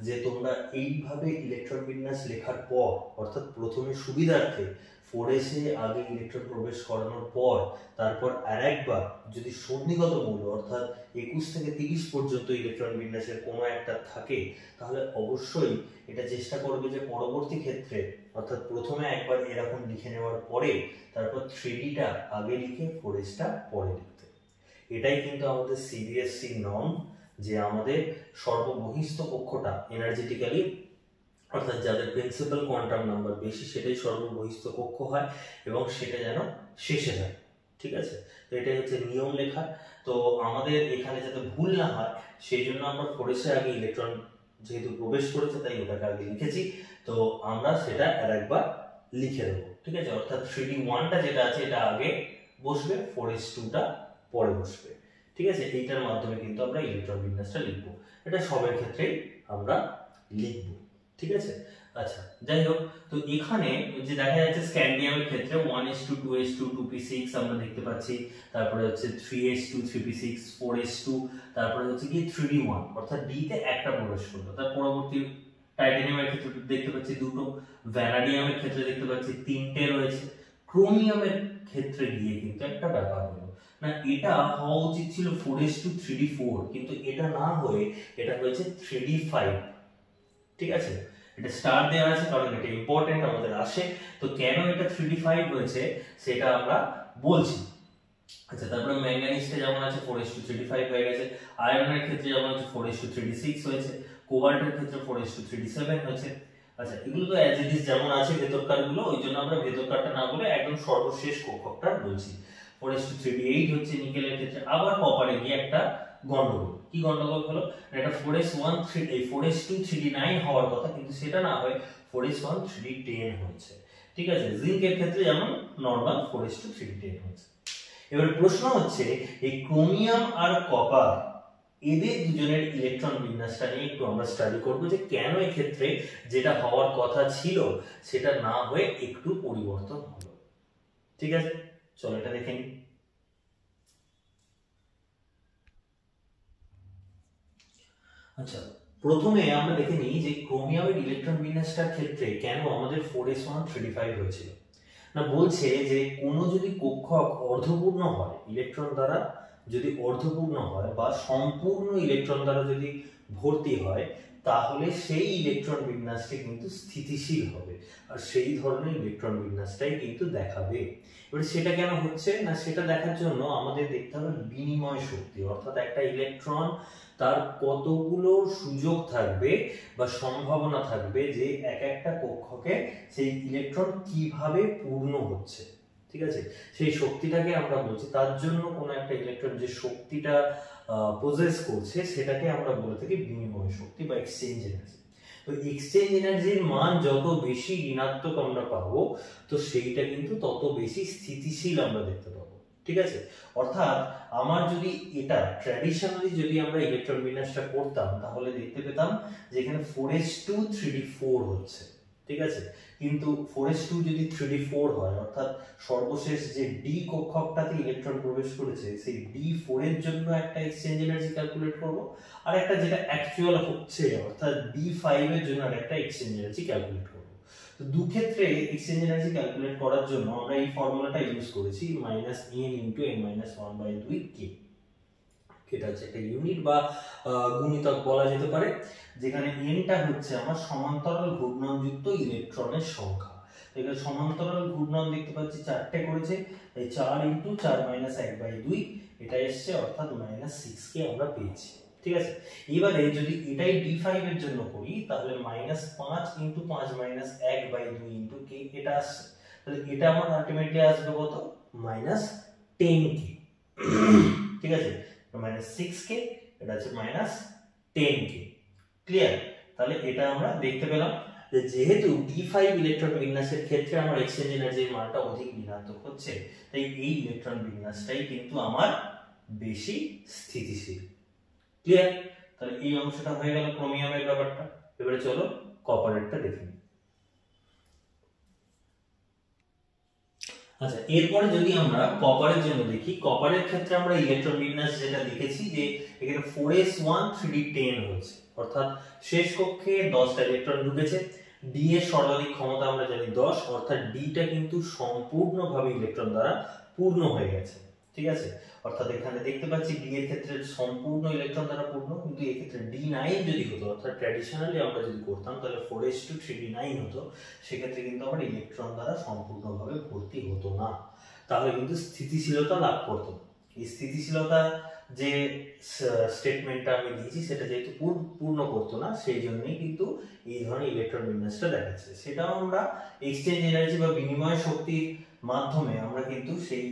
যে তোমরা এইভাবে ইলেকট্রন বিন্যাস লেখার পর, অর্থাৎ প্রথমে সুবিধার্থে 4s এ আগে ইলেকট্রন প্রবেশ করানোর পর তারপর আরেকবার যদি সন্ধিগত মৌল অর্থাৎ 21 থেকে 30 পর্যন্ত ইলেকট্রন বিন্যাসের কোনো একটা থাকে, তাহলে অবশ্যই এটা চেষ্টা করবে যে পরবর্তী ক্ষেত্রে অর্থাৎ প্রথমে একবার এরকম লিখে নেওয়ার পরে তারপর 3dটা আগে লিখে 4sটা পরে লিখতে। এটাই কিন্তু আমাদের সিবিএসসি নর্ম, যে আমাদের সর্ববহিস্থ কক্ষটা এনার্জেটিক্যালি অর্থাৎ যাদের প্রিন্সিপাল কোয়ান্টাম নাম্বার বেশি সেটাই সর্ববহিস্থ কক্ষ হয় এবং সেটা যেন শেষে যায়, ঠিক আছে। তো এটাই হচ্ছে নিয়ম লেখা। তো আমাদের এখানে যাতে ভুল না হয় সেই জন্য আমরা 4s এ আগে ইলেকট্রন যেহেতু প্রবেশ করেছে তাই ওটাকে আগে লিখেছি। তো আমরা সেটা আরেকবার লিখে দেবো, ঠিক আছে। অর্থাৎ 3d1টা যেটা আছে এটা আগে বসবে, 4s2টা পরে বসবে, ঠিক আছে। এইটার মাধ্যমে কিন্তু আমরা ইলেকট্রন বিন্যাসটা লিখবো। এটা সবের ক্ষেত্রেই আমরা লিখব, ঠিক আছে। আচ্ছা, যাই হোক, তো এখানে যে দেখা যাচ্ছে স্ক্যান্ডিয়ামের ক্ষেত্রে 1s2 2s2 2p6 আমরা দেখতে পাচ্ছি, তারপরে হচ্ছে 3s2 3p6 4s2, তারপরে হচ্ছে কি 3d1 অর্থাৎ d তে একটা প্রবেশ করলো। তার পরবর্তী টাইটানিয়ামের ক্ষেত্রে দেখতে পাচ্ছি দুটো, ভ্যানাডিয়ামের ক্ষেত্রে দেখতে পাচ্ছি তিনটে রয়েছে, ক্রোমিয়ামের ক্ষেত্রে গিয়ে কিন্তু একটা ব্যাপার হলো না, এটা হওয়া উচিত ছিল 4s2 3d4, কিন্তু এটা না হয়ে এটা হয়েছে 3d5, ঠিক আছে। এটা স্টার দেওয়া আছে কারণ এটা ইম্পর্টেন্ট আমাদের আসে। তো কেন এটা 3d5 হয়েছে সেটা আমরা বলছি। আচ্ছা, তারপরে ম্যাঙ্গানিজটা যেমন আছে 4s2 3d5 হয়ে গেছে, আয়রনের ক্ষেত্রে যেমন আছে 4s2 3d6 হয়েছে, কোবাল্টের ক্ষেত্রে 4s2 3d7 হয়েছে। আচ্ছা, এগুলো তো অ্যাজ ইট ইজ যেমন আছে ভেতরকার গুলো, ওই জন্য আমরা ভেতরকারটা না বলে একদম সর্বশেষ কক্ষকটা বলছি। 4s2 3d8 হচ্ছে নিকেলের ক্ষেত্রে। আবার কপারে গিয়ে একটা গন্ডগোল, কি গন্ডগোল হলো, এটা 4s1 3 এই 4s2 3d9 হওয়ার কথা কিন্তু সেটা না হয় 4s1 3d10 হয়েছে, ঠিক আছে। জিঙ্কের ক্ষেত্রে যেমন নরমাল 4s2 3d10 হয়েছে। এবার প্রশ্ন হচ্ছে এই ক্রোমিয়াম আর কপার এদের দুজনের ইলেকট্রন বিন্যাসটা নিয়ে একটু আমরা স্টাডি করব, যে কেন এই ক্ষেত্রে যেটা হওয়ার কথা ছিল সেটা না হয়ে একটু পরিবর্তন হলো, ঠিক আছে। চলো এটা দেখে নিই। আচ্ছা, প্রথমে আমরা দেখে নিই যে ক্রোমিয়ামের ইলেকট্রন বিন্যাসটার ক্ষেত্রে কেন আমাদের 4s1 3d5 হয়েছিল। না, বলছে যে কোনো যদি কক্ষক অর্ধপূর্ণ হয়, ইলেকট্রন দ্বারা যদি অর্ধপূর্ণ হয় বা সম্পূর্ণ ইলেকট্রন দ্বারা যদি ভর্তি হয়, তাহলে সেই ইলেকট্রন বিন্যাসটি কিন্তু স্থিতিশীল হবে, আর সেই ধরনের ইলেকট্রন বিন্যাসটাই কিন্তু দেখাবে। এবারে সেটা কেন হচ্ছে না, সেটা দেখার জন্য আমাদের দেখতে হবে বিনিময় শক্তি, অর্থাৎ একটা ইলেকট্রন তার কতগুলো সুযোগ থাকবে বা সম্ভাবনা থাকবে যে এক একটা কক্ষকে সেই ইলেকট্রন কিভাবে পূর্ণ হচ্ছে। ঠিক আছে, সেই শক্তিটাকে আমরা বলছি, তার জন্য কোন একটা ইলেকট্রন যে শক্তিটা পজেস করছে সেটাকে আমরা বলে থাকি বিনিময় শক্তি বা এক্সচেঞ্জ এনার্জি। তো এক্সচেঞ্জ এনার্জির মান যত বেশি ঋণাত্মক আমরা পাবো, তো সেইটা কিন্তু তত বেশি স্থিতিশীল আমরা দেখতে পাবো। ঠিক আছে, অর্থাৎ আমার যদি এটা ট্র্যাডিশনালি যদি আমরা ইলেকট্রন বিন্যাসটা করতাম, তাহলে দেখতে পেতাম যে এখানে 4s2 3d4 হচ্ছে। ঠিক আছে, কিন্তু 4s2 যদি 3d4 হয়, অর্থাৎ সর্বশেষ যে ডি কক্ষকটাতে ইলেকট্রন প্রবেশ করেছে সেই d4 এর জন্য একটা এক্সচেঞ্জ এনার্জি ক্যালকুলেট করব, আর একটা যেটা অ্যাকচুয়াল হচ্ছে অর্থাৎ d5 এর জন্য আরেকটা এক্সচেঞ্জ এনার্জি ক্যালকুলেট করব। তো দুই ক্ষেত্রে এক্সচেঞ্জ এনার্জি ক্যালকুলেট করার জন্য আমরা এই ফর্মুলাটা ইউজ করেছি -n * n-1/2k। এটা হচ্ছে একটা ইউনিট বা গুণিতক বলা যেতে পারে, যেখানে nটা হচ্ছে আমার সমান্তরাল ঘূর্ণনযুক্ত ইলেকট্রনের সংখ্যা। এখানে সমান্তরাল ঘূর্ণন দেখতে পাচ্ছি 4টে করেছে, তাই 4 * 4 - 1/2 এটা এসছে, অর্থাৎ -6k আমরা পেয়েছি। ঠিক আছে, এবারে যদি এটাই d5 এর জন্য করি, তাহলে -5 * 5 - 1/2 k এটা আসছে। তাহলে এটা আমার আলটিমেটলি আসবে কত, -10k। ঠিক আছে, -6k, এটা হচ্ছে -10k। ক্লিয়ার? তাহলে এটা আমরা দেখতে পেলাম যে যেহেতু d5 ইলেকট্রন বিন্যাসের ক্ষেত্রে আমার এক্সচেঞ্জ এনার্জির মানটা অধিক ঋণাত্মক হচ্ছে, তাই এই ইলেকট্রন বিন্যাসটাই কিন্তু আমার বেশি স্থিতিশীল। ক্লিয়ার? তাহলে এই অংশটা হয়ে গেল ক্রোমিয়ামের ব্যাপারটা। এবারে চলো কপারেটটা দেখে নিই। আচ্ছা, এরপরে যদি আমরা কপারের জন্য দেখি, কপারের ক্ষেত্রে আমরা ইলেকট্রন বিন্যাস যেটা দেখেছি যে এখানে 4s1 3d10 হচ্ছে, অর্থাৎ শেষ কক্ষে 10টা ইলেকট্রন ঢুকেছে। ডি এর সর্বাধিক ক্ষমতা আমরা জানি 10, অর্থাৎ ডিটা কিন্তু সম্পূর্ণভাবে ইলেকট্রন দ্বারা পূর্ণ হয়ে গেছে। ঠিক আছে, অর্থাৎ এখানে দেখতে পাচ্ছি ডি এর ক্ষেত্রে সম্পূর্ণ ইলেকট্রন দ্বারা পূর্ণ, কিন্তু এই ক্ষেত্রে d9 যদি হতো, অর্থাৎ ট্র্যাডিশনালি আমরা যদি করতাম তাহলে 4s2 3d9 হতো, সেক্ষেত্রে কিন্তু আমার ইলেকট্রন দ্বারা সম্পূর্ণভাবে ভর্তি হতো না, তাহলে কিন্তু স্থিতিশীলতা লাভ করতো না। এই স্থিতিশীলতা যে স্টেটমেন্টটা আমি দিয়েছি সেটা যেহেতু পূর্ণ করতো না, সেই জন্যই কিন্তু এই ধরনের ইলেকট্রন বিন্যাসটা দেখাচ্ছে। সেটাও আমরা এক্সচেঞ্জ এনার্জি বা বিনিময় শক্তির মাধ্যমে আমরা কিন্তু সেই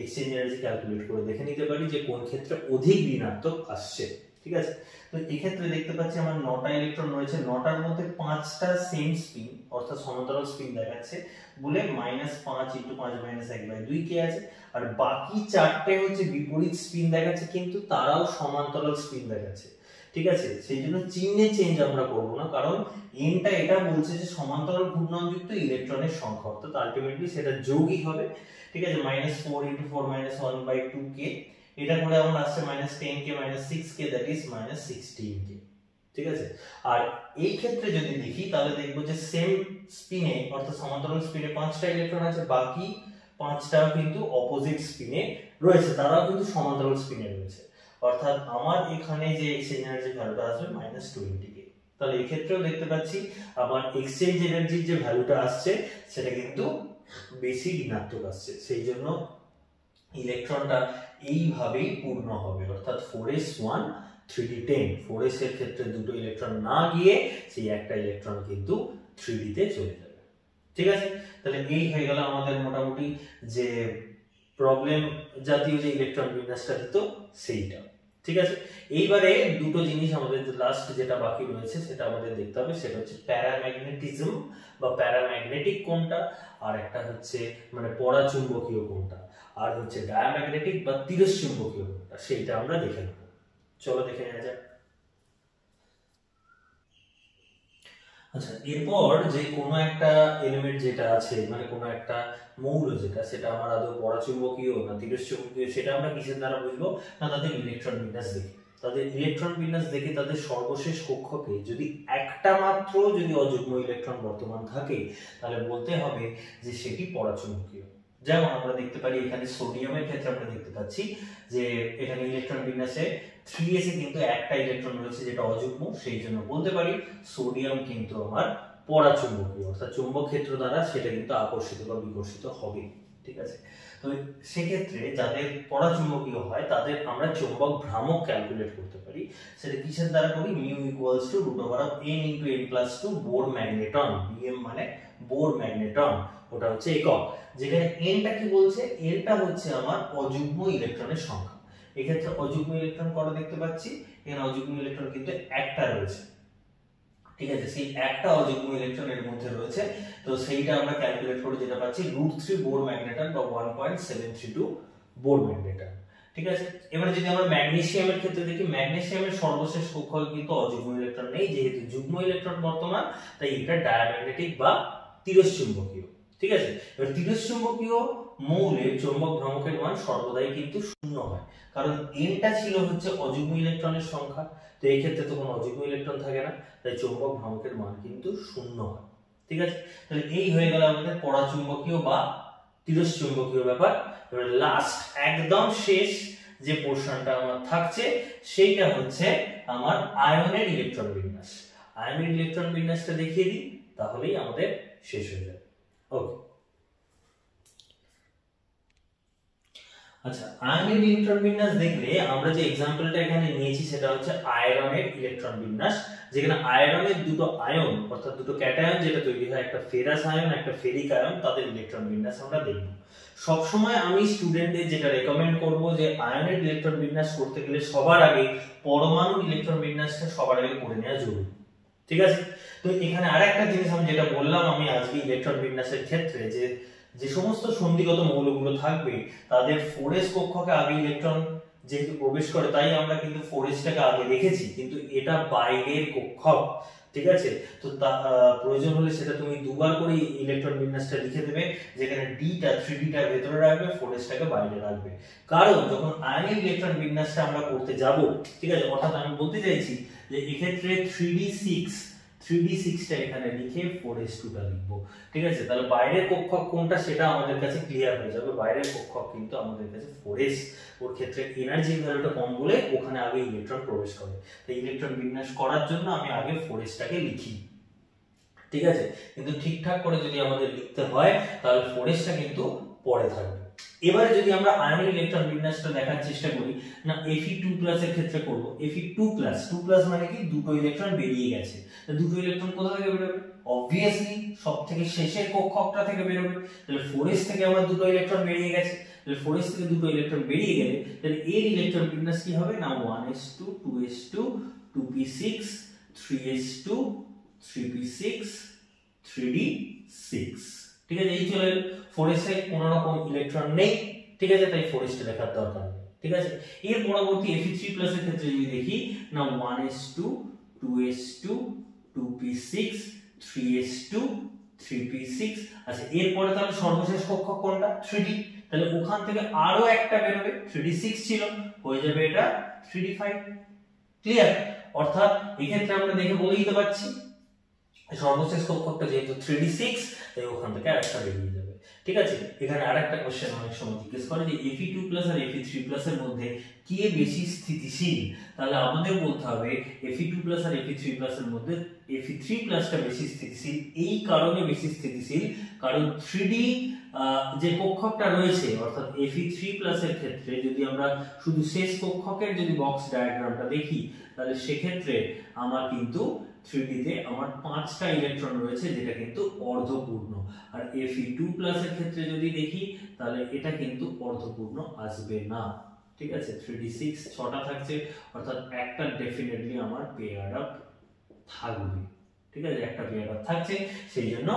এক্সচেঞ্জ এনার্জি ক্যালকুলেট করে দেখে নিতে পারি যে কোন ক্ষেত্রে অধিক ঋণাত্মক আসছে। ঠিক আছে, তো এই ক্ষেত্রে দেখতে পাচ্ছি আমার 9টা ইলেকট্রন রয়েছে, 9টার মধ্যে 5টা সেম স্পিন অর্থাৎ সমান্তরাল স্পিন দেখাচ্ছে বলে -5 * 5 - 1/2k আছে, আর বাকি 4টে হচ্ছে বিপরীত স্পিন দেখাচ্ছে, কিন্তু তারাও সমান্তরাল স্পিন দেখাচ্ছে। ঠিক আছে, সেই জন্য চিহ্নে চেঞ্জ আমরা করব না, কারণ এনটা এটা বলছে যে সমান্তরাল ঘূর্ণনযুক্ত ইলেকট্রনের সংখ্যা, অর্থাৎ আলটিমেটলি সেটা যোগই হবে। ঠিক আছে, -4 * 4 - 1/2k, এটা করে আমরা আসছে -10k - 6k, that is -16k। ঠিক আছে, আর এই ক্ষেত্রে যদি দেখি তাহলে দেখব যে সেম স্পিনে অর্থাৎ সমান্তরাল স্পিনে 5টা ইলেকট্রন আছে, বাকি 5টাও কিন্তু অপোজিট স্পিনে রয়েছে, তারাও কিন্তু সমান্তরাল স্পিনে রয়েছে, অর্থাৎ আমার এখানে যে এক্সচেঞ্জ এনার্জি ভ্যালুটা আসবে -20k। তাহলে এই ক্ষেত্রেও দেখতে পাচ্ছি আমার এক্সচেঞ্জ এনার্জির যে ভ্যালুটা আসছে সেটা কিন্তু বেশি ঋণাত্মক আসছে, সেই জন্য ইলেকট্রনটা এইভাবেই পূর্ণ হবে, অর্থাৎ 4s1 3d10, 4s এর ক্ষেত্রে দুটো ইলেকট্রন না গিয়ে সেই একটা ইলেকট্রন কিন্তু 3d তে চলে যাবে। ঠিক আছে, তাহলে এই হয়ে গেল আমাদের মোটামুটি যে প্রবলেম জাতীয় যে ইলেকট্রন বিন্যাসটা দিত সেইটা। ঠিক আছে, এইবারে দুটো জিনিস আমাদের লাস্ট যেটা বাকি রয়েছে সেটা আমাদের দেখতে হবে, সেটা হচ্ছে প্যারাম্যাগনেটিজম বা প্যারাম্যাগনেটিক কোণটা, আর একটা হচ্ছে মানে পরাচুম্বকীয় কোণটা, আর হচ্ছে ডায়াম্যাগনেটিক বা তিরস্চুম্বকীয় কোণটা, সেইটা আমরা দেখে নেব। চলো দেখে নেওয়া যাক। আচ্ছা, এরপর যে কোনো একটা এলিমেন্ট যেটা আছে, মানে কোনো একটা মৌল যেটা, সেটা আমার আদৌ পরাচুম্বকীয় না তিরস্চুম্বকীয়, সেটা আমরা কিসের দ্বারা বুঝবো? না তাদের ইলেকট্রন বিন্যাস দেখে। তাদের ইলেকট্রন বিন্যাস দেখে তাদের সর্বশেষ কক্ষকে যদি একটা মাত্র যদি অযুগ্ম ইলেকট্রন বর্তমান থাকে, তাহলে বলতে হবে যে সেটি পরাচুম্বকীয়। যেমন আমরা দেখতে পারি এখানে সোডিয়ামের ক্ষেত্রে আমরা দেখতে পাচ্ছি যে এখানে ইলেকট্রন বিন্যাসে 3s এ কিন্তু একটা ইলেকট্রন রয়েছে যেটা অযুগ্ম, সেই জন্য বলতে পারি সোডিয়াম কিন্তু আমার পরাচুম্বকীয়, অর্থাৎ চুম্বক ক্ষেত্র দ্বারা সেটা কিন্তু আকর্ষিত বা বিকর্ষিত হবে। ঠিক আছে, তো সেক্ষেত্রে যাদের পরাচুম্বকীয় হয় তাদের আমরা চুম্বক ভ্রামক ক্যালকুলেট করতে পারি। সেটা কিসের দ্বারা করি? Mu equals to √n * n+2 Bohr magneton. bm মানে বোর ম্যাগনেটন, ওটা হচ্ছে একক। যেখানে nটা কি বলছে? nটা হচ্ছে আমার অযুগ্ম ইলেকট্রনের সংখ্যা। এক্ষেত্রে অযুগ্ম ইলেকট্রন কত দেখতে পাচ্ছি? এখানে অযুগ্ম ইলেকট্রন কিন্তু একটা রয়েছে। ঠিক আছে, সেই একটা অযুগ্ম ইলেকট্রন এর মধ্যে রয়েছে, তো সেইটা আমরা ক্যালকুলেট করে যেটা পাচ্ছি √3 বোর ম্যাগনেটন বা 1.732 বোর ম্যাগনেটন। ঠিক আছে, এবারে যদি আমরা ম্যাগনেসিয়ামের ক্ষেত্রে দেখি, ম্যাগনেসিয়ামের সর্বশেষ কক্ষকে কিন্তু অযুগ্ম ইলেকট্রন নেই, যেহেতু যুগ্ম ইলেকট্রন বর্তমান, তাই এটা ডায়াম্যাগনেটিক বা তিরস্চুম্বকীয়। ঠিক আছে, এবার তিরস্চুম্বকীয় মৌলের চৌম্বক ভ্রামকের মান সর্বদাই কিন্তু শূন্য হয়, কারণ nটা ছিল হচ্ছে অযুগ্ম ইলেকট্রনের সংখ্যা, তো এই ক্ষেত্রে তো কোনো অযুগ্ম ইলেকট্রন থাকে না, তাই চৌম্বক ভ্রামকের মান কিন্তু শূন্য হয়। ঠিক আছে, তাহলে এই হয়ে গেল আমাদের পরাচুম্বকীয় বা তিরস্চুম্বকীয় ব্যাপার। এবার লাস্ট একদম শেষ যে পোরশনটা আমার থাকছে সেইটা হচ্ছে আমার আয়নের ইলেকট্রন বিন্যাস। আয়নের ইলেকট্রন বিন্যাসটা দেখিয়ে দিই, তাহলেই আমাদের শেষ হয়ে যাবে। ওকে, আচ্ছা, আয়নের ইলেকট্রন বিন্যাস দেখলে আমরা যে এক্সাম্পলটা এখানে নিয়েছি সেটা হচ্ছে আয়রনের ইলেকট্রন বিন্যাস, যেখানে আয়রনের দুটো আয়ন অর্থাৎ দুটো ক্যাটায়ন যেটা তৈরি হয়, একটা ফেরাস আয়ন একটা ফেরিক আয়ন, তাদের ইলেকট্রন বিন্যাস আমরা দেখব। সব সময় আমি স্টুডেন্টদের যেটা রেকমেন্ড করব যে আয়নের ইলেকট্রন বিন্যাস করতে গেলে সবার আগে পরমাণু ইলেকট্রন বিন্যাসটা সবার আগে করে নেওয়া জরুরি। ঠিক আছে, তো এখানে আরেকটা জিনিস আমি যেটা বললাম আমি আজকে ইলেকট্রন বিন্যাসের ক্ষেত্রে, যে যে সমস্ত সন্ধিগত মৌলগুলো থাকবে তাদের 4s কক্ষকে আগে ইলেকট্রন যেহেতু প্রবেশ করে, তাই আমরা কিন্তু 4sটাকে আগে রেখেছি, কিন্তু এটা বাইরের কক্ষক। ঠিক আছে, তো প্রয়োজন হলে সেটা তুমি দুবার করে ইলেকট্রন বিন্যাসটা লিখে দেবে, যেখানে d-টা 3d-টা ভেতরে রাখবে, 4s-টাকে বাইরে রাখবে। কারণ যখন আয়নিক ইলেকট্রন বিন্যাসটা আমরা করতে যাব, ঠিক আছে, অর্থাৎ আমি বলতে চাইছি যে এক্ষেত্রে 3d6টা এখানে লিখে 4s2টা লিখবো। ঠিক আছে, তাহলে বাইরের কক্ষক কোনটা সেটা আমাদের কাছে ক্লিয়ার হয়ে যাবে। বাইরের কক্ষক কিন্তু আমাদের কাছে 4s, ওর ক্ষেত্রে এনার্জি ভ্যালুটা কম বলে ওখানে আগে ইলেকট্রন প্রবেশ করে, তাই ইলেকট্রন বিন্যাস করার জন্য আমি আগে 4sটাকে লিখি। ঠিক আছে, কিন্তু ঠিকঠাক করে যদি আমাদের লিখতে হয় তাহলে 4sটা কিন্তু পরে থাকবে। এবারে যদি আমরা আয়নিক ইলেকট্রন বিন্যাসটা দেখার চেষ্টা করি, না Fe2+ এর ক্ষেত্রে করব। Fe2+ মানে কি? দুটো ইলেকট্রন বেরিয়ে গেছে, দুটো ইলেকট্রন কোথা থেকে বেরোবে? অবভিয়াসলি সবথেকে শেষের কক্ষকটা থেকে বেরোবে। তাহলে 4s থেকে আমার দুটো ইলেকট্রন বেরিয়ে গেছে, তাহলে 4s থেকে দুটো ইলেকট্রন বেরিয়ে গেলে তাহলে এর ইলেকট্রন বিন্যাস কি হবে? না 1s2 2s2 2p6 3s2 3p6 3d6। ঠিক আছে, এই চলে 4s এ কোনো রকম ইলেকট্রন নেই। ঠিক আছে, তাই 4s টা লেখার দরকার নেই। ঠিক আছে, এর পরবর্তী Fe3+ এর ক্ষেত্রে যদি দেখি, না 1s2 2s2 2p6 3s2 3p6। আচ্ছা, এরপরে তাহলে সর্বশেষ কক্ষক কোনটা? 3d, তাহলে ওখান থেকে আরো একটা বেরোবে, 3d6 ছিল, হয়ে যাবে এটা 3d5। ক্লিয়ার? অর্থাৎ এই ক্ষেত্রে আমরা দেখে বলে দিতে পারছি সর্বশেষ কক্ষকটা যেহেতু 3d6, তাই ওখান থেকে আরেকটা বেরিয়ে যাবে। ঠিক আছে, এখানে আরেকটা কোশ্চেন অনেক সময় জিজ্ঞেস করে যে Fe2+ আর Fe3+ এর মধ্যে কে বেশি স্থিতিশীল? তাহলে আমাদের বলতে হবে Fe2+ আর Fe3+ এর মধ্যে Fe3+টা বেশি স্থিতিশীল। এই কারণে বেশি স্থিতিশীল কারণ 3d যে কক্ষকটা রয়েছে, অর্থাৎ Fe3+ এর ক্ষেত্রে যদি আমরা শুধু শেষ কক্ষকের যদি বক্স ডায়াগ্রামটা দেখি, তাহলে সেক্ষেত্রে আমার কিন্তু 3d তে আমার 5টা ইলেকট্রন রয়েছে, যেটা কিন্তু অর্ধপূর্ণ। আর Fe2+ এর ক্ষেত্রে যদি দেখি তাহলে এটা কিন্তু অর্ধপূর্ণ আসবে না। ঠিক আছে, 3d6 6টা থাকছে, অর্থাৎ একটা ডেফিনেটলি আমার পেয়ার আপ থাকবে। ঠিক আছে, একটা পেয়ার আপ থাকছে, সেই জন্য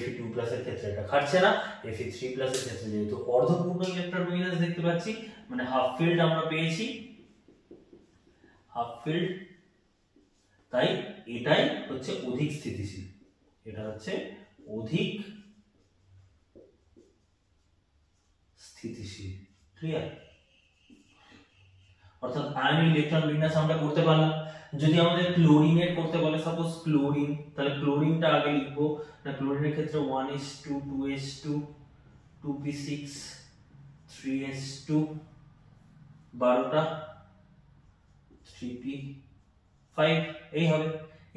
Fe2+ এর ক্ষেত্রে এটা খাটছে না। Fe3+ এর ক্ষেত্রে যেহেতু অর্ধপূর্ণ ইলেকট্রন বিন্যাস দেখতে পাচ্ছি, মানে হাফ ফিল্ড আমরা পেয়েছি, হাফ ফিল্ড, তাই এটাই হচ্ছে অধিক স্থিতিশীল। এটা হচ্ছে অধিক স্থিতিশীল। ক্লিয়ার? অর্থাৎ আয়ন ইলেকট্রন বিন্যাস আমরা করতে পারলাম। যদি আমাদের ক্লোরিনের করতে বলে, সাপোজ ক্লোরিন, তাহলে ক্লোরিনটা আগে লিখবো। ক্লোরিনের ক্ষেত্রে 1s2 2s2 2p6 3s2 12টা 3p5 এই হবে।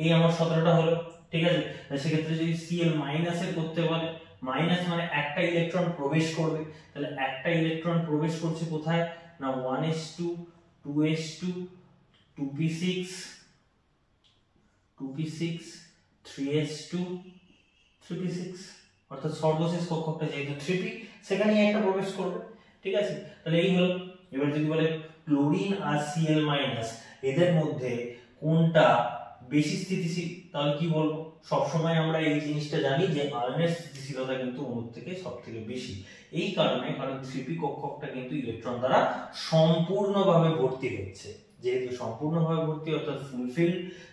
এই আমার 17টা হলো। ঠিক আছে, সেক্ষেত্রে যদি Cl মাইনাসের করতে বলে, মাইনাস মানে একটা ইলেকট্রন প্রবেশ করবে, তাহলে একটা ইলেকট্রন প্রবেশ করছে কোথায় না 1s2 2s2 2p6 3s2 3p6, অর্থাৎ সর্বশেষ কক্ষকটা যেহেতু 3p সেখানেই একটা প্রবেশ করবে। ঠিক আছে, তাহলে এই হলো। এবার যদি বলে ক্লোরিন আর Cl মাইনাস এদের মধ্যে কোনটা বেশি স্থিতিশীল, তাহলে কি বলবো? সবসময় আমরা এই জিনিসটা জানি যে আয়নের স্থিতিশীলতা কিন্তু অণুর থেকে সবথেকে বেশি। এই কারণে, কারণ 3p কক্ষকটা কিন্তু ইলেকট্রন দ্বারা সম্পূর্ণভাবে ভর্তি হচ্ছে। যেহেতু সম্পূর্ণভাবে ভর্তি অর্থাৎ ফুলফিল,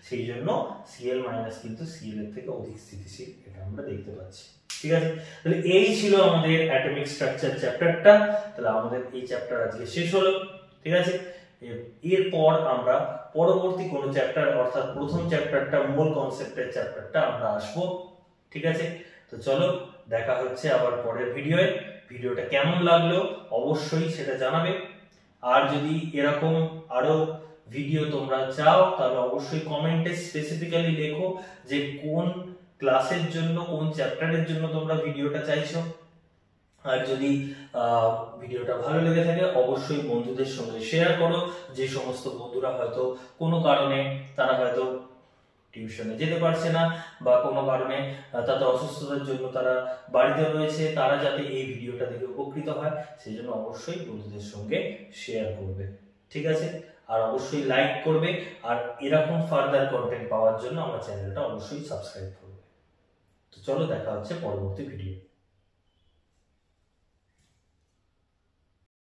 সেই জন্য Cl মাইনাস কিন্তু Cl এর থেকে অধিক স্থিতিশীল, এটা আমরা দেখতে পাচ্ছি। ঠিক আছে, তাহলে এই ছিল আমাদের অ্যাটমিক স্ট্রাকচার চ্যাপ্টারটা। তাহলে আমাদের এই চ্যাপ্টার আজকে শেষ হলো। ঠিক আছে, এরপর আমরা পরবর্তী কোন চ্যাপ্টার অর্থাৎ প্রথম চ্যাপ্টারটা মূল কনসেপ্টের চ্যাপ্টারটা আমরা আসবো। ঠিক আছে, তো চলো দেখা হচ্ছে আবার পরের ভিডিওয়ে। ভিডিওটা কেমন লাগলো অবশ্যই সেটা জানাবে। আর যদি এরকম আরো ভিডিও তোমরা চাও তাহলে অবশ্যই কমেন্টে স্পেসিফিক্যালি লেখো যে কোন ক্লাসের জন্য, কোন চ্যাপ্টারের জন্য তোমরা ভিডিওটা চাইছো। আর যদি ভিডিওটা ভালো লেগে থাকে অবশ্যই বন্ধুদের সঙ্গে শেয়ার করো। যে সমস্ত বন্ধুরা হয়তো কোনো কারণে তারা হয়তো টিউশনে যেতে পারছে না বা কোনো কারণে তাদের অসুস্থতার জন্য তারা বাড়িতে রয়েছে, তারা যাতে এই ভিডিওটা দেখে উপকৃত হয় সেই জন্য অবশ্যই বন্ধুদের সঙ্গে শেয়ার করবে। ঠিক আছে, আর অবশ্যই লাইক করবে। আর এরকম ফার্দার কন্টেন্ট পাওয়ার জন্য আমার চ্যানেলটা অবশ্যই সাবস্ক্রাইব করবে। তো চলো দেখা হচ্ছে পরবর্তী ভিডিও।